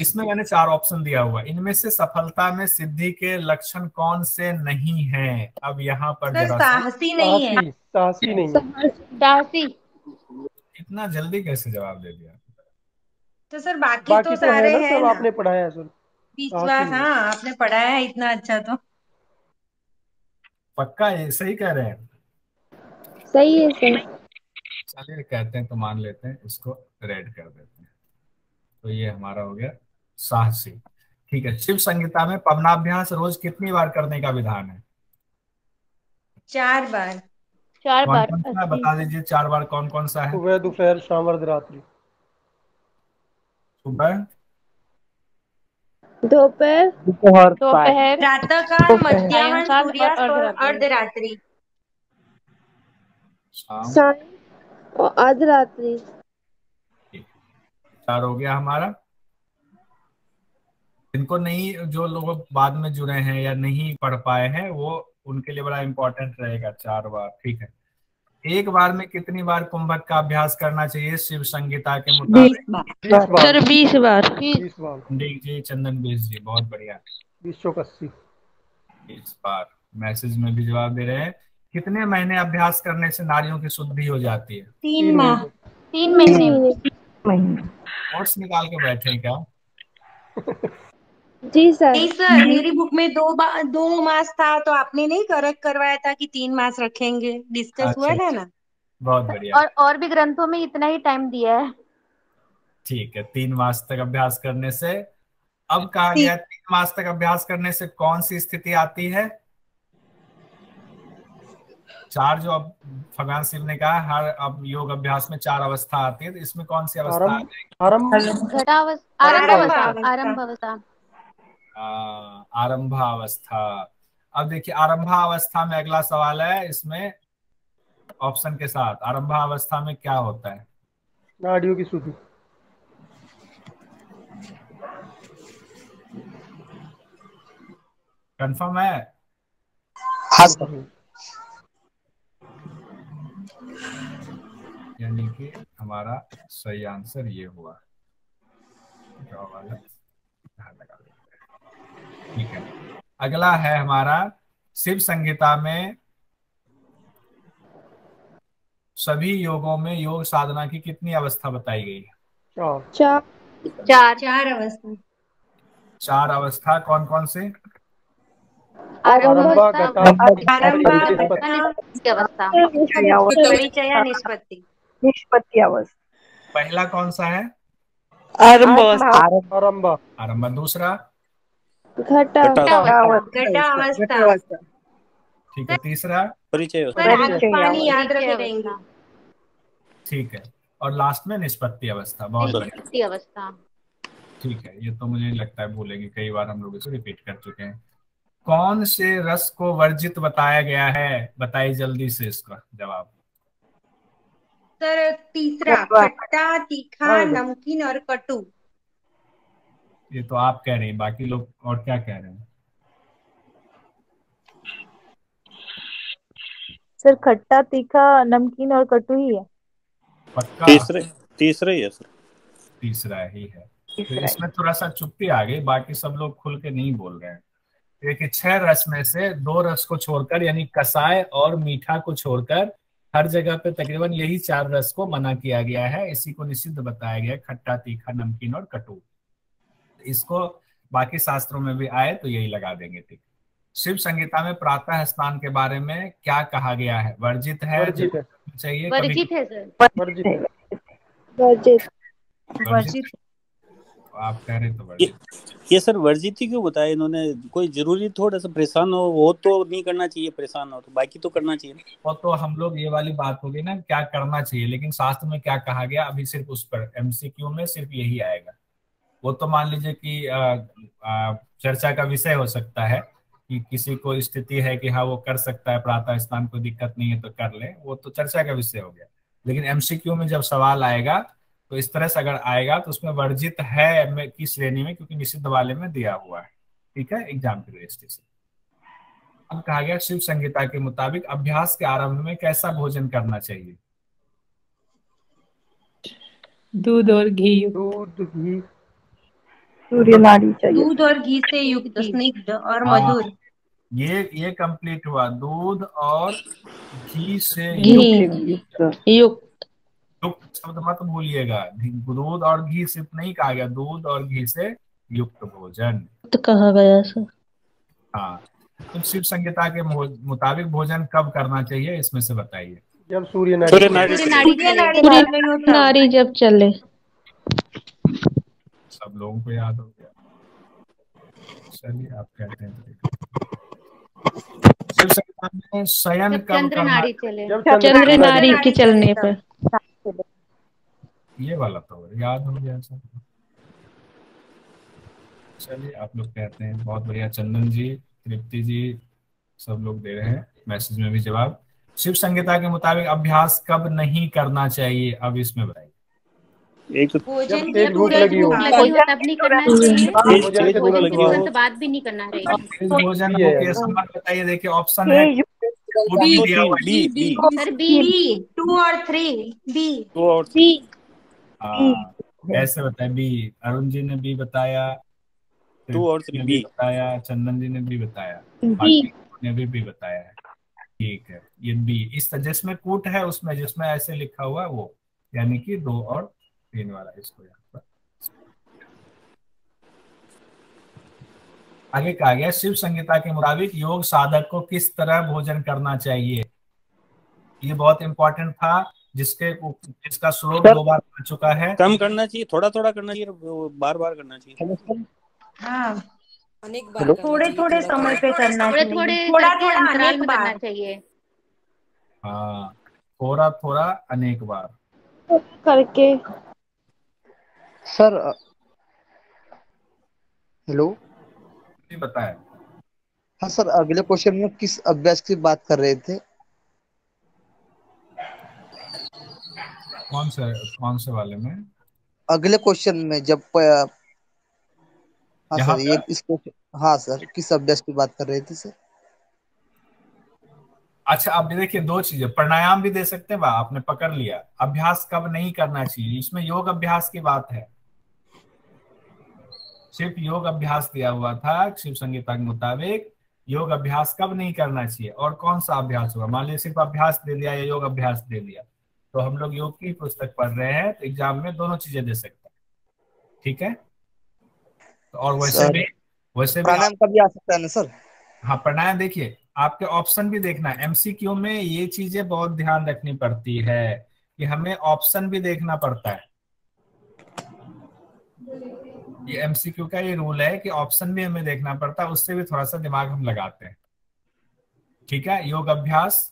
इसमें मैंने 4 ऑप्शन दिया हुआ है। इनमें से सफलता में सिद्धि के लक्षण कौन से नहीं हैं? अब यहाँ पर
सर
जरा सा,
साहसी नहीं है।
साहसी नहीं है।
साहसी।
इतना जल्दी कैसे जवाब दे दिया?
तो सर बाकी
बाकी
तो
तो है
सारे
ना,
हैं
सब
ना।
आपने पढ़ाया है सर। साहसी
विश्वास,
नहीं।
हाँ आपने पढ़ाया है इतना अच्छा तो।
पक्का ये सही कह रहे हैं?
सही है सर।
चलिए कहते हैं तो मान लेते हैं, इसको रेड कर देते हैं। तो ये हमारा हो गया साहसी। ठीक है। शिव संहिता में पवनाभ्यास रोज कितनी बार करने का विधान है?
4 बार।
4
कौन
बार।
कौन सा है? बता दीजिए 4 बार कौन कौन सा है?
सुबह, दोपहर, शाम, अर्धरात्रि।
सुबह,
दोपहर। दोपहर।
प्रातः काल, मध्याह्न,
सायंकाल और
सूर्यास्त और
अर्धरात्रि।
अर्धरात्रि।
शाम,
और अर्धरात्रि।
4 हो गया हमारा। जिनको नहीं, जो लोग बाद में जुड़े हैं या नहीं पढ़ पाए हैं, वो उनके लिए बड़ा इंपॉर्टेंट रहेगा 4 बार। ठीक है। एक बार में कितनी बार कुंभक का अभ्यास करना चाहिए शिव संहिता के
20
मुताबिक?
बार।
20 बार।
सर 20 बार।
20 बार।
पंडित जी, चंदन 20 जी, बहुत बढ़िया।
20 चौक 80।
20 बार। मैसेज में भी जवाब दे रहे हैं। कितने महीने अभ्यास करने से नारियों की शुद्धि हो जाती है?
3 माह।
3 महीने।
नोट्स निकाल के बैठे हैं क्या?
जी सर।
नहीं सर, मेरी बुक में 2 मास था, तो आपने नहीं करेक्ट करवाया था कि 3 मास रखेंगे, डिस्कस हुआ
अच्छा,
था ना।
बहुत बढ़िया।
और भी ग्रंथों में इतना ही टाइम दिया है।
ठीक है। 3 मास तक अभ्यास करने से, अब कहा गया 3 मास तक अभ्यास करने से कौन सी स्थिति आती है? 4 जो अब भगवान शिव ने कहा, हर अब योग अभ्यास में 4 अवस्था आती है, तो इसमें कौन सी अवस्था आ जाएगी?
आरंभ अवस्था।
आरंभावस्था। अब देखिए आरंभावस्था में अगला सवाल है, इसमें ऑप्शन के साथ आरंभावस्था में क्या होता है?
नाड़ियों की शुद्धि।
कंफर्म है?
हाँ सर।
यानी कि हमारा सही आंसर ये हुआ। क्या वाला ध्यान लगा देते हैं। ठीक है, अगला है हमारा शिव संहिता में सभी योगों में योग साधना की कितनी अवस्था बताई गई है?
चार अवस्था।
4 अवस्था कौन कौन से?
आरंभ,
परिचय, निष्पत्ति।
निष्पत्ति अवस्था।
पहला कौन सा है?
आरंभ अवस्था।
आरंभ।
आरंभ। दूसरा?
घटावस्था।
ठीक है। तीसरा?
परिचय।
पानी याद रखे रहेंगे।
ठीक है। और लास्ट में निष्पत्ति अवस्था। बहुत बढ़िया।
निष्पत्ति अवस्था।
ठीक है, ये तो मुझे लगता है भूलेंगे, कई बार हम लोग इसे रिपीट कर चुके हैं। कौन से रस को वर्जित बताया गया है? बताइए जल्दी से इसका जवाब।
सर तीसरा, खट्टा, तीखा, नमकीन और कटु।
ये तो आप कह रही हैं, बाकी लोग और क्या कह रहे हैं?
सर खट्टा, तीखा, नमकीन और कटु ही है।
पक्का?
तीसरा ही है सर।
तीसरा ही है। तो इसमें थोड़ा सा चुप्पी आ गई, बाकी सब लोग खुल के नहीं बोल रहे हैं। देखिए 6 रस में से 2 रस को छोड़कर, यानी कसाय और मीठा को छोड़कर हर जगह पे तकरीबन यही 4 रस को मना किया गया है। इसी को निषिद्ध बताया गया है, खट्टा, तीखा, नमकीन और कटु। इसको बाकी शास्त्रों में भी आए तो यही लगा देंगे। ठीक। शिव संहिता में प्रातः स्नान के बारे में क्या कहा गया है? वर्जित है, चाहिए,
वर्जित है सर।
वर्जित।
आप कह रहे तो वर्जित।
ये सर वर्जित ही क्यों बताया इन्होंने? कोई जरूरी थोड़ा सा परेशान हो तो नहीं करना चाहिए, परेशान हो तो बाकी तो करना चाहिए।
वो तो हम लोग ये वाली बात होगी ना, क्या करना चाहिए, लेकिन शास्त्र में क्या कहा गया अभी सिर्फ उस पर एमसीक्यू में सिर्फ यही आएगा। वो तो मान लीजिए कि चर्चा का विषय हो सकता है कि किसी को स्थिति है कि हाँ वो कर सकता है प्रातः स्नान, कोई दिक्कत नहीं है तो कर ले, वो तो चर्चा का विषय हो गया। लेकिन एमसीक्यू में जब सवाल आएगा तो इस तरह से अगर आएगा तो उसमें वर्जित है की श्रेणी में, क्योंकि निषिद्ध वाले में दिया हुआ है। ठीक है, एग्जाम की दृष्टि से। अब कहा गया शिव संहिता के मुताबिक अभ्यास के आरंभ में कैसा भोजन करना चाहिए?
दूध और घी।
दूध, घी,
सूर्य नाड़ी चाहिए।
दूध और घी से युक्त, स्निग्ध और मधुर।
ये कंप्लीट हुआ। दूध और घी से
युक्त।
शब्द मत भूलिएगा, दूध और घी सिर्फ नहीं कहा गया, दूध और घी से युक्त भोजन
कहा गया सर।
हाँ। तो शिव संहिता के मुताबिक भोजन कब करना चाहिए, इसमें से बताइए।
जब सूर्य नाड़ी
जब चले।
सब लोगों को याद हो गया। चलिए आप कहते हैं शिव संहिता में शयन कब
चंद्र
करना?
नाड़ी चले।
चंद्र नाड़ी के चलने पर।
ये वाला तो याद हो गया सब। चलिए आप लोग कहते हैं, बहुत बढ़िया। चंदन जी, तृप्ति जी, सब लोग दे रहे हैं मैसेज में भी जवाब। शिव संहिता के मुताबिक अभ्यास कब नहीं करना चाहिए, अब इसमें बताइए।
भोजन
जब भूख लगी हो
तब नहीं करना चाहिए।
भोजन से भूख लगी हो।
तुरंत बाद भी नहीं करना चाहिए।
भोजन हो के संबंध बताइए। देखिए ऑप्शन है
सर बी, 2 और 3। बी।
कैसे बताए? बी। अरुण जी ने बी बताया,
2 और 3 बी
बताया, चंदन जी ने बी बताया, ने भी बताया है। ठीक है, ये बी। इस जिसमें कूट है उसमें, जिसमें ऐसे लिखा हुआ है वो, यानी कि 2 और 3 वाला। इसको यहाँ पर आगे कहा गया शिव संहिता के मुताबिक योग साधक को किस तरह भोजन करना चाहिए। ये बहुत इंपॉर्टेंट था, जिसका श्लोक 2 बार आ चुका है।
कम करना चाहिए, थोड़ा थोड़ा करना चाहिए, बार बार करना चाहिए।
हाँ,
अनेक बार
थोड़े थोड़े समय पे करना चाहिए,
थोड़ा थोड़ा अनेक बार करना चाहिए।
हाँ, थोड़ा थोड़ा अनेक बार
करके।
सर हेलो,
बताया।
हाँ सर, अगले क्वेश्चन में किस अभ्यास की बात कर रहे थे?
कौन से वाले में?
अगले क्वेश्चन में जब हाँ
यहाँ
सर, ये
पर?
इसको, हाँ सर, किस अभ्यास की बात कर रहे थे सर?
अच्छा, अब देखिए दो चीजें, प्राणायाम भी दे सकते हैं, वाह आपने पकड़ लिया। अभ्यास कब नहीं करना चाहिए, इसमें योग अभ्यास की बात है। सिर्फ योग अभ्यास दिया हुआ था शिव संहिता के मुताबिक। योग अभ्यास कब नहीं करना चाहिए और कौन सा अभ्यास होगा। मान लीजिए सिर्फ अभ्यास दे दिया या योग अभ्यास दे दिया, तो हम लोग योग की पुस्तक पढ़ रहे हैं तो एग्जाम में दोनों चीजें दे सकते हैं, ठीक है। तो और वैसे भी
प्राणायाम का भी आ सकता है ना सर?
हाँ, प्राणायाम देखिए, आपके ऑप्शन भी देखना है। एमसीक्यू में ये चीजें बहुत ध्यान रखनी पड़ती है कि हमें ऑप्शन भी देखना पड़ता है। ये एमसीक्यू का ये रूल है कि ऑप्शन भी हमें देखना पड़ता है, उससे भी थोड़ा सा दिमाग हम लगाते हैं, ठीक है। योग अभ्यास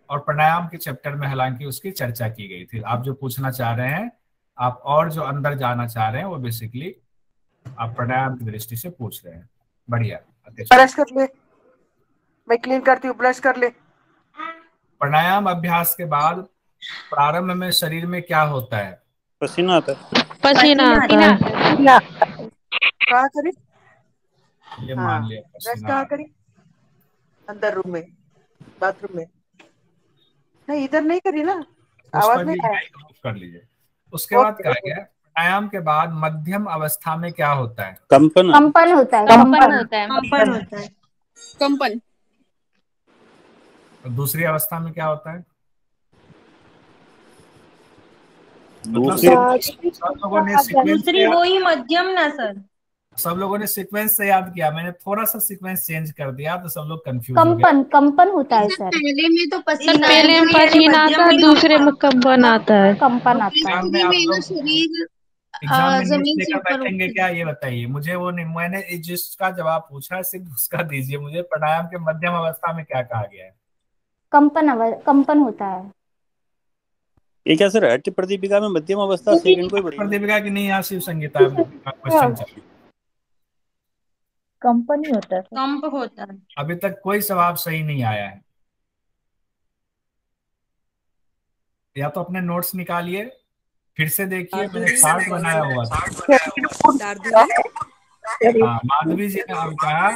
और प्राणायाम के चैप्टर में हालांकि उसकी चर्चा की गई थी। आप जो पूछना चाह रहे हैं, आप और जो अंदर जाना चाह रहे हैं, वो बेसिकली आप प्राणायाम की दृष्टि से पूछ रहे हैं। बढ़िया।
ब्रश कर ले, मैं क्लीन करती हूँ, ब्रश कर ले।
प्राणायाम अभ्यास के बाद प्रारंभ में शरीर में क्या होता है?
पसीना आता है।
पसीना आता है।
कहाँ करी?
ये
हाँ,
मान लिया
ब्रश
पसीना।
कहाँ करी? अंदर रूम में, बाथरूम में। नहीं, इधर नहीं करी ना, आवाज नहीं आया।
ऑफ कर लीजिए। उसके बाद क्या गया, प्राणायाम के बाद मध्यम अवस्था में क्या होता है?
कंपन
कंपन होता है। कंपन होता है।
कंपन होता है।
कंपन।
दूसरी अवस्था में क्या होता है?
दूसरी
सब लोगों ने सीक्वेंस
दूसरी वो ही मध्यम ना सर।
सब लोगों ने सीक्वेंस से याद किया, मैंने थोड़ा सा सीक्वेंस चेंज कर दिया तो सब लोग कंफ्यूज हो गए।
कंपन होता है सर।
पहले में तो पसीना
पहले में पसीना आता है, दूसरे में कंपन आता है।
कंपन आता है।
एग्जाम में आप लोग
शरीर
एग्जाम में नोट्स
जमीन से
लेकर
ऊपर
बैठेंगे क्या, ये बताइए मुझे। वो नहीं, मैंने जिसका जवाब पूछा सिर्फ उसका दीजिए मुझे। प्राणायाम के मध्यम अवस्था में क्या कहा गया है?
कंपन होता है।
ये क्या सर, अट्ठ प्रदीपिका में मध्यम अवस्था सेकंड कोई बढ़ेगी?
प्रदीपिका की नहीं, यहाँ शिव संगीता का क्वेश्चन चाहिए।
कंपन ही होता है। कंप होता है।
अभी तक कोई जवाब सही नहीं आया है। या तो अपने नोट्स निकालिए, फिर से देखिए, मैंने चार्ट बनाया हुआ था। हाँ, माधवी जी ने अब कहा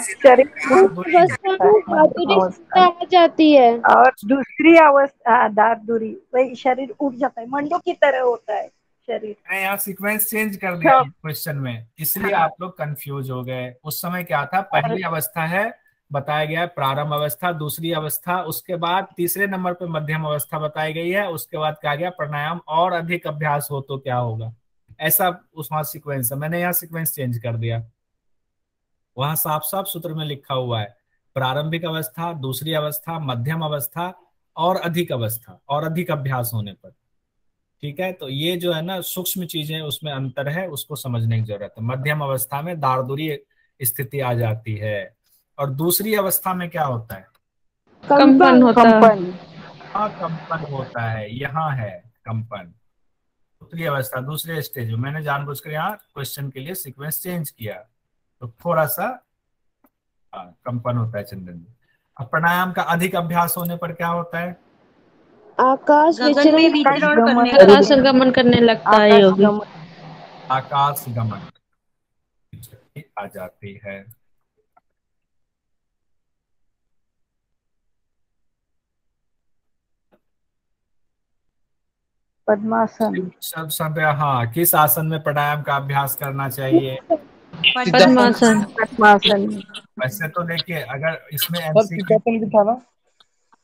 आ जाती है
और दूसरी अवस्था दारदूरी, वही शरीर उठ जाता है, मंडो की तरह होता है शरीर।
मैंने यहाँ सीक्वेंस चेंज कर दिया क्वेश्चन में, इसलिए आप लोग कंफ्यूज हो गए। उस समय क्या था, पहली अवस्था है बताया गया है प्रारंभ अवस्था, दूसरी अवस्था, उसके बाद तीसरे नंबर पे मध्यम अवस्था बताई गई है, उसके बाद क्या गया प्राणायाम और अधिक अभ्यास हो तो क्या होगा, ऐसा उसमें सीक्वेंस है। मैंने यहाँ सीक्वेंस चेंज कर दिया, वहां साफ साफ सूत्र में लिखा हुआ है प्रारंभिक अवस्था, दूसरी अवस्था, मध्यम अवस्था और अधिक अवस्था और अधिक अभ्यास होने पर, ठीक है। तो ये जो है ना सूक्ष्म चीजें, उसमें अंतर है, उसको समझने की जरूरत है। मध्यम अवस्था में दारदूरी स्थिति आ जाती है और दूसरी अवस्था में क्या होता है?
कंपन होता है।
हाँ, कंपन होता है, यहाँ है कंपन। दूसरी अवस्था, दूसरे स्टेज में मैंने जानबूझकर यहाँ क्वेश्चन के लिए सीक्वेंस चेंज किया, तो थोड़ा सा कंपन होता है चंदन जी। अब प्राणायाम का अधिक अभ्यास होने पर क्या होता है?
आकाश गमन करने लगता है योगी।
आकाश गमन आ जाती है।
पद्मासन।
सब हाँ, किस आसन में प्राणायाम का अभ्यास करना चाहिए?
पद्मासन।
पद्मासन।
वैसे तो देखिए, अगर इसमें
भी था ना,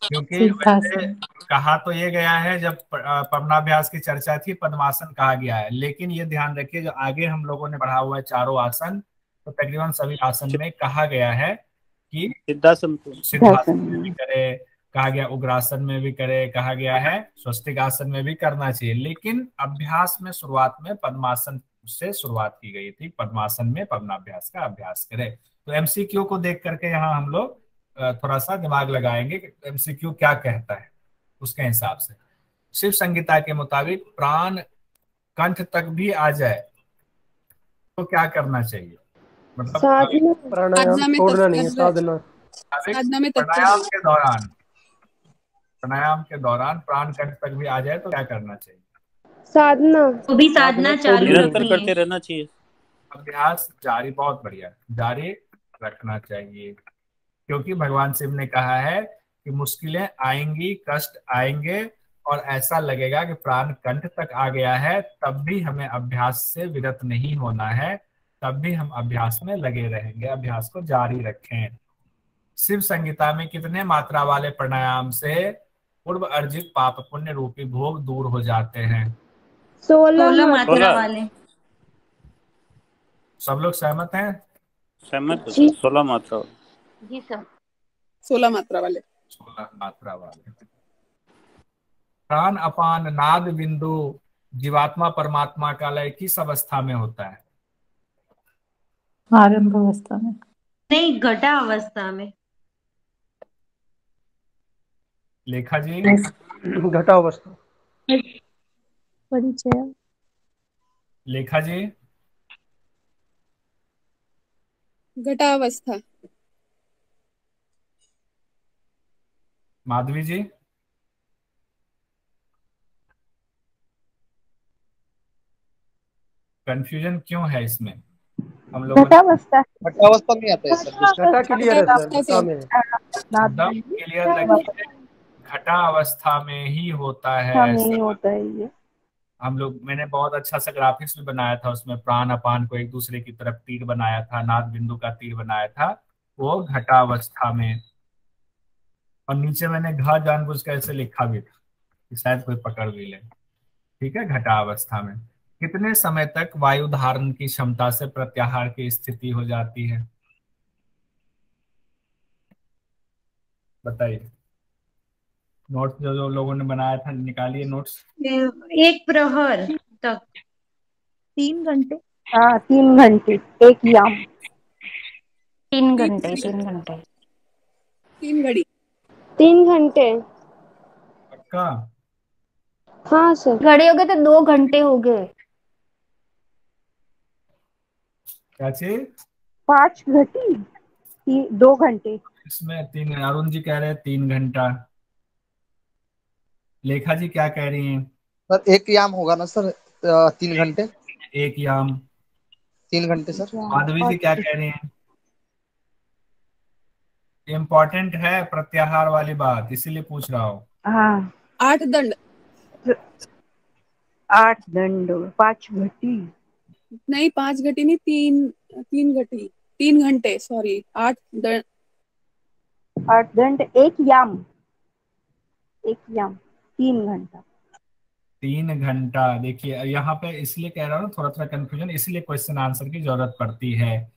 क्योंकि वैसे कहा तो ये गया है, जब पवनाभ्यास की चर्चा थी पद्मासन कहा गया है, लेकिन ये ध्यान रखिए जो आगे हम लोगों ने पढ़ा हुआ है चारों आसन, तो तकरीबन सभी आसन में कहा गया है कि सिद्धासन में भी करे, कहा गया उग्रासन में भी करे, कहा गया है स्वस्तिक आसन में भी करना चाहिए, लेकिन अभ्यास में शुरुआत में पद्मासन से शुरुआत की गई थी। पद्मासन में पवनाभ्यास का अभ्यास करे। तो एमसीक्यू को देख करके यहाँ हम लोग थोड़ा सा दिमाग लगाएंगे कि एमसीक्यू क्या कहता है, उसके हिसाब से। शिव संहिता के मुताबिक प्राण कंठ तक भी आ जाए तो क्या करना चाहिए? मतलब
साधना
प्राणायाम
साधना में
छोड़ना नहीं है,
तत्पर
साधना।
प्राणायाम के दौरान प्राण कंठ तक भी आ जाए तो क्या करना चाहिए?
साधना
वो भी साधना चालू
निरंतर
रखनी
करते
है।
रहना चाहिए।
अभ्यास जारी, बहुत बढ़िया, जारी रखना चाहिए, क्योंकि भगवान शिव ने कहा है कि मुश्किलें आएंगी, कष्ट आएंगे और ऐसा लगेगा कि प्राण कंठ तक आ गया है, तब भी हमें अभ्यास से विरत नहीं होना है, तब भी हम अभ्यास में लगे रहेंगे, अभ्यास को जारी रखें। शिव संगीता में कितने मात्रा वाले प्राणायाम से पूर्व अर्जित पाप पुण्य रूपी भोग दूर हो जाते हैं?
16
मात्रा वाले।
सब लोग सहमत हैं?
सहमत हो सर? 16 मात्रा
जी सर।
16 मात्रा वाले।
16 मात्रा वाले। प्राण अपान नाद बिंदु जीवात्मा परमात्मा का लय किस अवस्था में होता है?
आरंभ अवस्था में।
नहीं, घटा अवस्था में।
लेखा जी?
घटावस्था।
परिचय।
लेखा जी?
घटावस्था।
माधवी जी? कंफ्यूजन क्यों है इसमें? हम लोग
घटावस्था में आता है सर।
घटा क्लियर है सर, घटा में
एकदम क्लियर रखिए, घटा अवस्था में ही होता है ऐसा
होता है ये।
हम लोग, मैंने बहुत अच्छा सा ग्राफिक्स भी बनाया था, उसमें प्राण अपान को एक दूसरे की तरफ तीर बनाया था, नाद बिंदु का तीर बनाया था, वो घटावस्था में। और नीचे मैंने घ जानबूझ कर ऐसे लिखा भी था कि शायद कोई पकड़ भी ले। ठीक है, घटावस्था में कितने समय तक वायु धारण की क्षमता से प्रत्याहार की स्थिति हो जाती है? बताइए। नोट्स जो लोगों ने बनाया था निकालिए नोट्स।
1 प्रहर तक।
3 घंटे। हाँ 3 घंटे, 1 याम।
3 घंटे 3 घंटे
3 घड़ी।
3 घंटे।
पक्का?
हाँ सर।
घड़ी हो गए तो 2 घंटे हो गए।
क्या चीज?
5 घटी 2 घंटे।
इसमें 3, अरुण जी कह रहे हैं 3 घंटा। लेखा जी क्या कह रही हैं?
सर 1 याम होगा ना सर, 3 घंटे।
1 याम
3 घंटे सर।
माधवी जी क्या कह रही हैं? इम्पोर्टेंट है प्रत्याहार वाली बात, इसीलिए पूछ रहा हूँ।
हाँ
8 दंड।
8 दंड 5 घटी।
नहीं 5 घटी नहीं, 3 घटी 3 घंटे, सॉरी 8 दंड।
8 दंड 1 याम 3 घंटा।
3 घंटा। देखिए यहाँ पे इसलिए कह रहा हूँ, थोड़ा थोड़ा कंफ्यूजन, इसलिए क्वेश्चन आंसर की जरूरत पड़ती है।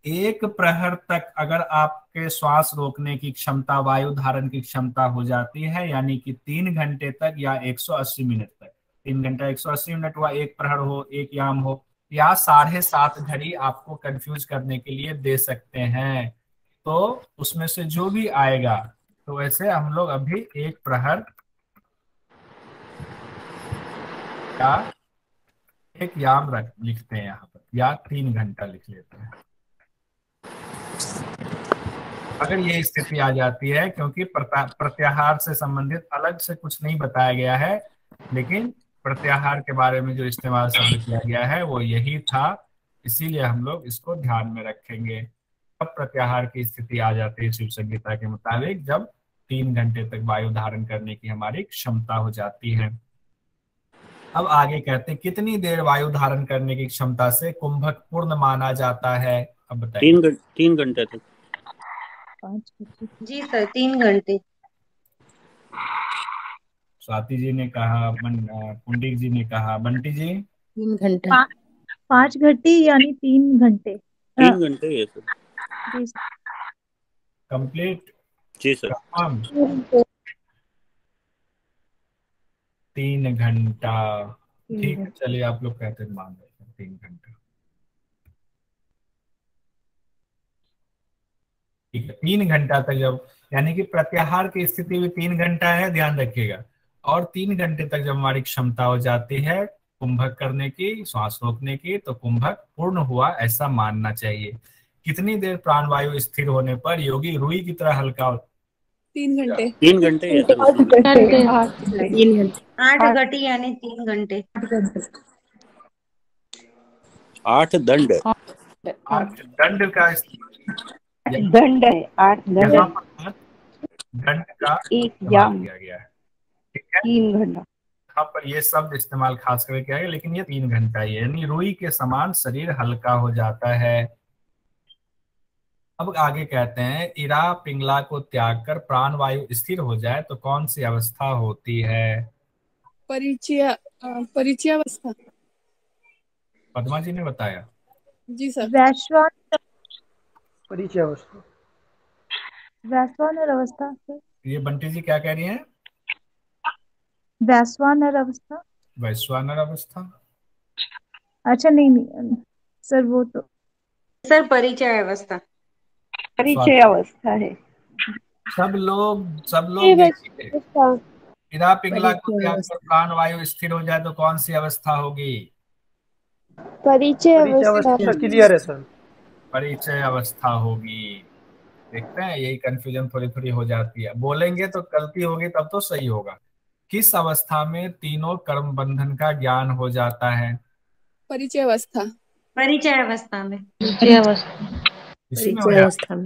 1 प्रहर तक अगर आपके श्वास रोकने की क्षमता, वायु धारण की क्षमता हो जाती है, यानी कि 3 घंटे तक या 180 मिनट तक, 3 घंटा 180 मिनट हुआ, 1 प्रहर हो, 1 याम हो, या 7.5 घड़ी आपको कंफ्यूज करने के लिए दे सकते हैं। तो उसमें से जो भी आएगा, तो वैसे हम लोग अभी 1 प्रहर या 1 याम लिखते हैं यहाँ पर, या 3 घंटा लिख लेते हैं अगर ये स्थिति आ जाती है, क्योंकि प्रत्याहार से संबंधित अलग से कुछ नहीं बताया गया है, लेकिन प्रत्याहार के बारे में जो इस्तेमाल शब्द किया गया है वो यही था, इसीलिए हम लोग इसको ध्यान में रखेंगे। अब प्रत्याहार की स्थिति आ जाती है शिव संगीता के मुताबिक जब 3 घंटे तक वायु धारण करने की हमारी क्षमता हो जाती है। अब आगे कहते हैं कितनी देर वायु धारण करने की क्षमता से कुंभक पूर्ण माना जाता है? अब बताइए।
3 घंटे तक।
5 घंटे।
जी सर 3 घंटे।
स्वाति जी ने कहा, पुंडिक जी ने कहा, बंटी जी
3 घंटे। 5 घंटी यानी 3 घंटे।
3 घंटे है सर।
जी सर।
कंप्लीट?
जी सर।
3 घंटा। ठीक है, चलिए आप लोग कहते हैं मान लेते हैं 3 घंटा। ठीक है, 3 घंटा तक जब, यानी कि प्रत्याहार की स्थिति में 3 घंटा है, ध्यान रखिएगा, और 3 घंटे तक जब हमारी क्षमता हो जाती है कुंभक करने की, श्वास रोकने की, तो कुंभक पूर्ण हुआ ऐसा मानना चाहिए। कितनी देर प्राणवायु स्थिर होने पर योगी रुई की तरह हल्का हो?
3 घंटे।
3 घंटे या सर?
3 घंटे 8 घटी यानी 3 घंटे।
8 दंड।
8 दंड का
दंड है, 8 दंड
यहाँ पर दंड का
एक
इस्तेमाल
याम
किया गया है। ठीक है,
3 घंटा।
यहाँ पर ये शब्द इस्तेमाल खास करके किया गया, लेकिन ये 3 घंटा ही है, यानी रुई के समान शरीर हल्का हो जाता है। अब आगे कहते हैं इरा पिंगला को त्याग कर प्राणवायु स्थिर हो जाए तो कौन सी अवस्था होती है?
परिचयावस्था।
पद्मा जी ने बताया।
जी सर।
परिचय अवस्था।
वैश्वानर अवस्था सर।
ये बंटी जी क्या कह रही हैं?
वैश्वानर अवस्था।
वैश्वानर अवस्था।
अच्छा नहीं सर, वो तो
सर परिचय अवस्था।
परिचय अवस्था है।
सब लोग देखिए, इरा पिंगला को त्याग कर प्राणवायु स्थिर हो जाए तो कौन सी अवस्था होगी?
परिचय
अवस्था क्लियर है सर।
परिचय अवस्था होगी। देखते हैं, यही कंफ्यूजन थोड़ी थोड़ी हो जाती है, बोलेंगे तो गलती होगी तब तो सही होगा। किस अवस्था में तीनों कर्म बंधन का ज्ञान हो जाता है?
परिचय अवस्था।
परिचय अवस्था में।
इसी में हो जाता है।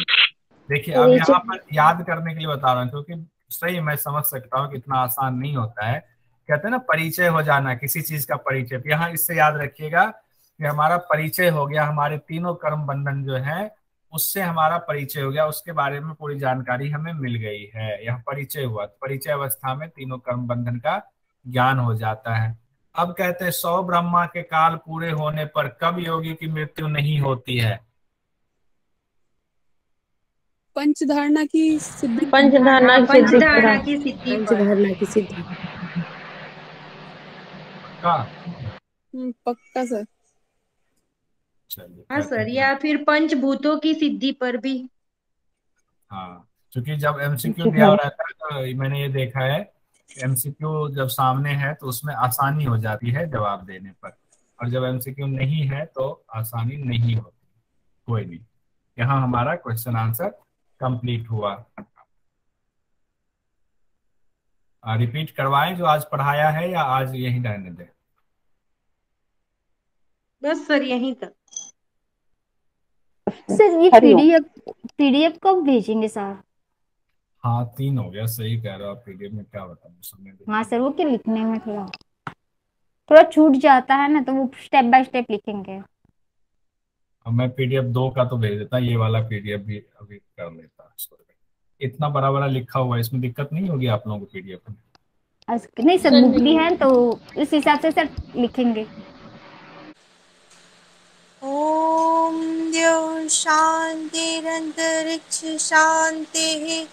देखिए, अब यहाँ पर याद करने के लिए बता रहा हूँ, क्योंकि सही मैं समझ सकता हूँ कि इतना आसान नहीं होता है। कहते हैं ना परिचय हो जाना, किसी चीज का परिचय। तो यहाँ इससे याद रखिएगा कि हमारा परिचय हो गया, हमारे तीनों कर्म बंधन जो है उससे हमारा परिचय हो गया, उसके बारे में पूरी जानकारी हमें मिल गई है। यह परिचय हुआ, परिचय अवस्था में तीनों कर्म बंधन का ज्ञान हो जाता है। अब कहते हैं 100 ब्रह्मा के काल पूरे होने पर कब योगी की मृत्यु नहीं होती है?
पंचधारणा की सिद्धि।
पंचधारणा की सिद्धि।
पक्का सर।
हाँ सर, या फिर पंचभूतों की सिद्धि पर भी।
हाँ, क्योंकि जब एमसीक्यू दिया हुआ रहता है तो मैंने ये देखा है, एमसीक्यू जब सामने है तो उसमें आसानी हो जाती है जवाब देने पर, और जब एमसीक्यू नहीं है तो आसानी नहीं होती। कोई नहीं, यहाँ हमारा क्वेश्चन आंसर कंप्लीट हुआ। रिपीट करवाएं जो आज पढ़ाया है, या आज यही रहने दें?
बस सर यहीं तक।
सर ये पीडीएफ कब भेजेंगे सर?
हाँ 3 हो गया, सही कह रहे हो आप। पीडीएफ में क्या बताऊं समय।
हाँ सर, वो क्या लिखने में थोड़ा छूट जाता है ना, तो वो स्टेप बाय स्टेप लिखेंगे।
अब मैं पीडीएफ 2 का तो भेज देता, ये वाला पीडीएफ भी अभी कर लेता। इतना बड़ा बड़ा लिखा हुआ है, इसमें दिक्कत नहीं होगी आप लोगों को पीडीएफ में?
नहीं सर, बुक भी है तो इस हिसाब से सर लिखेंगे।
ओम द्यौः शान्तिरन्तरिक्ष शान्तिः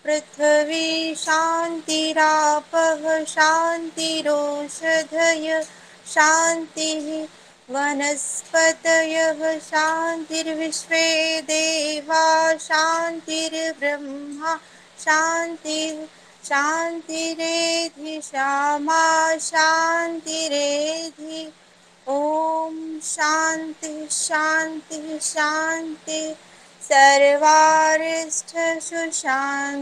पृथ्वी शान्तिरापः शान्तिरोषधयः शान्तिः वनस्पतयः शान्तिर्विश्वे देवा शान्तिर्ब्रह्मा शान्तिः शान्तिरेधि श्यामा शान्तिरेधि। ओम शांति शांति शांति सर्वारिष्ठ सुशांतिर्भवतु।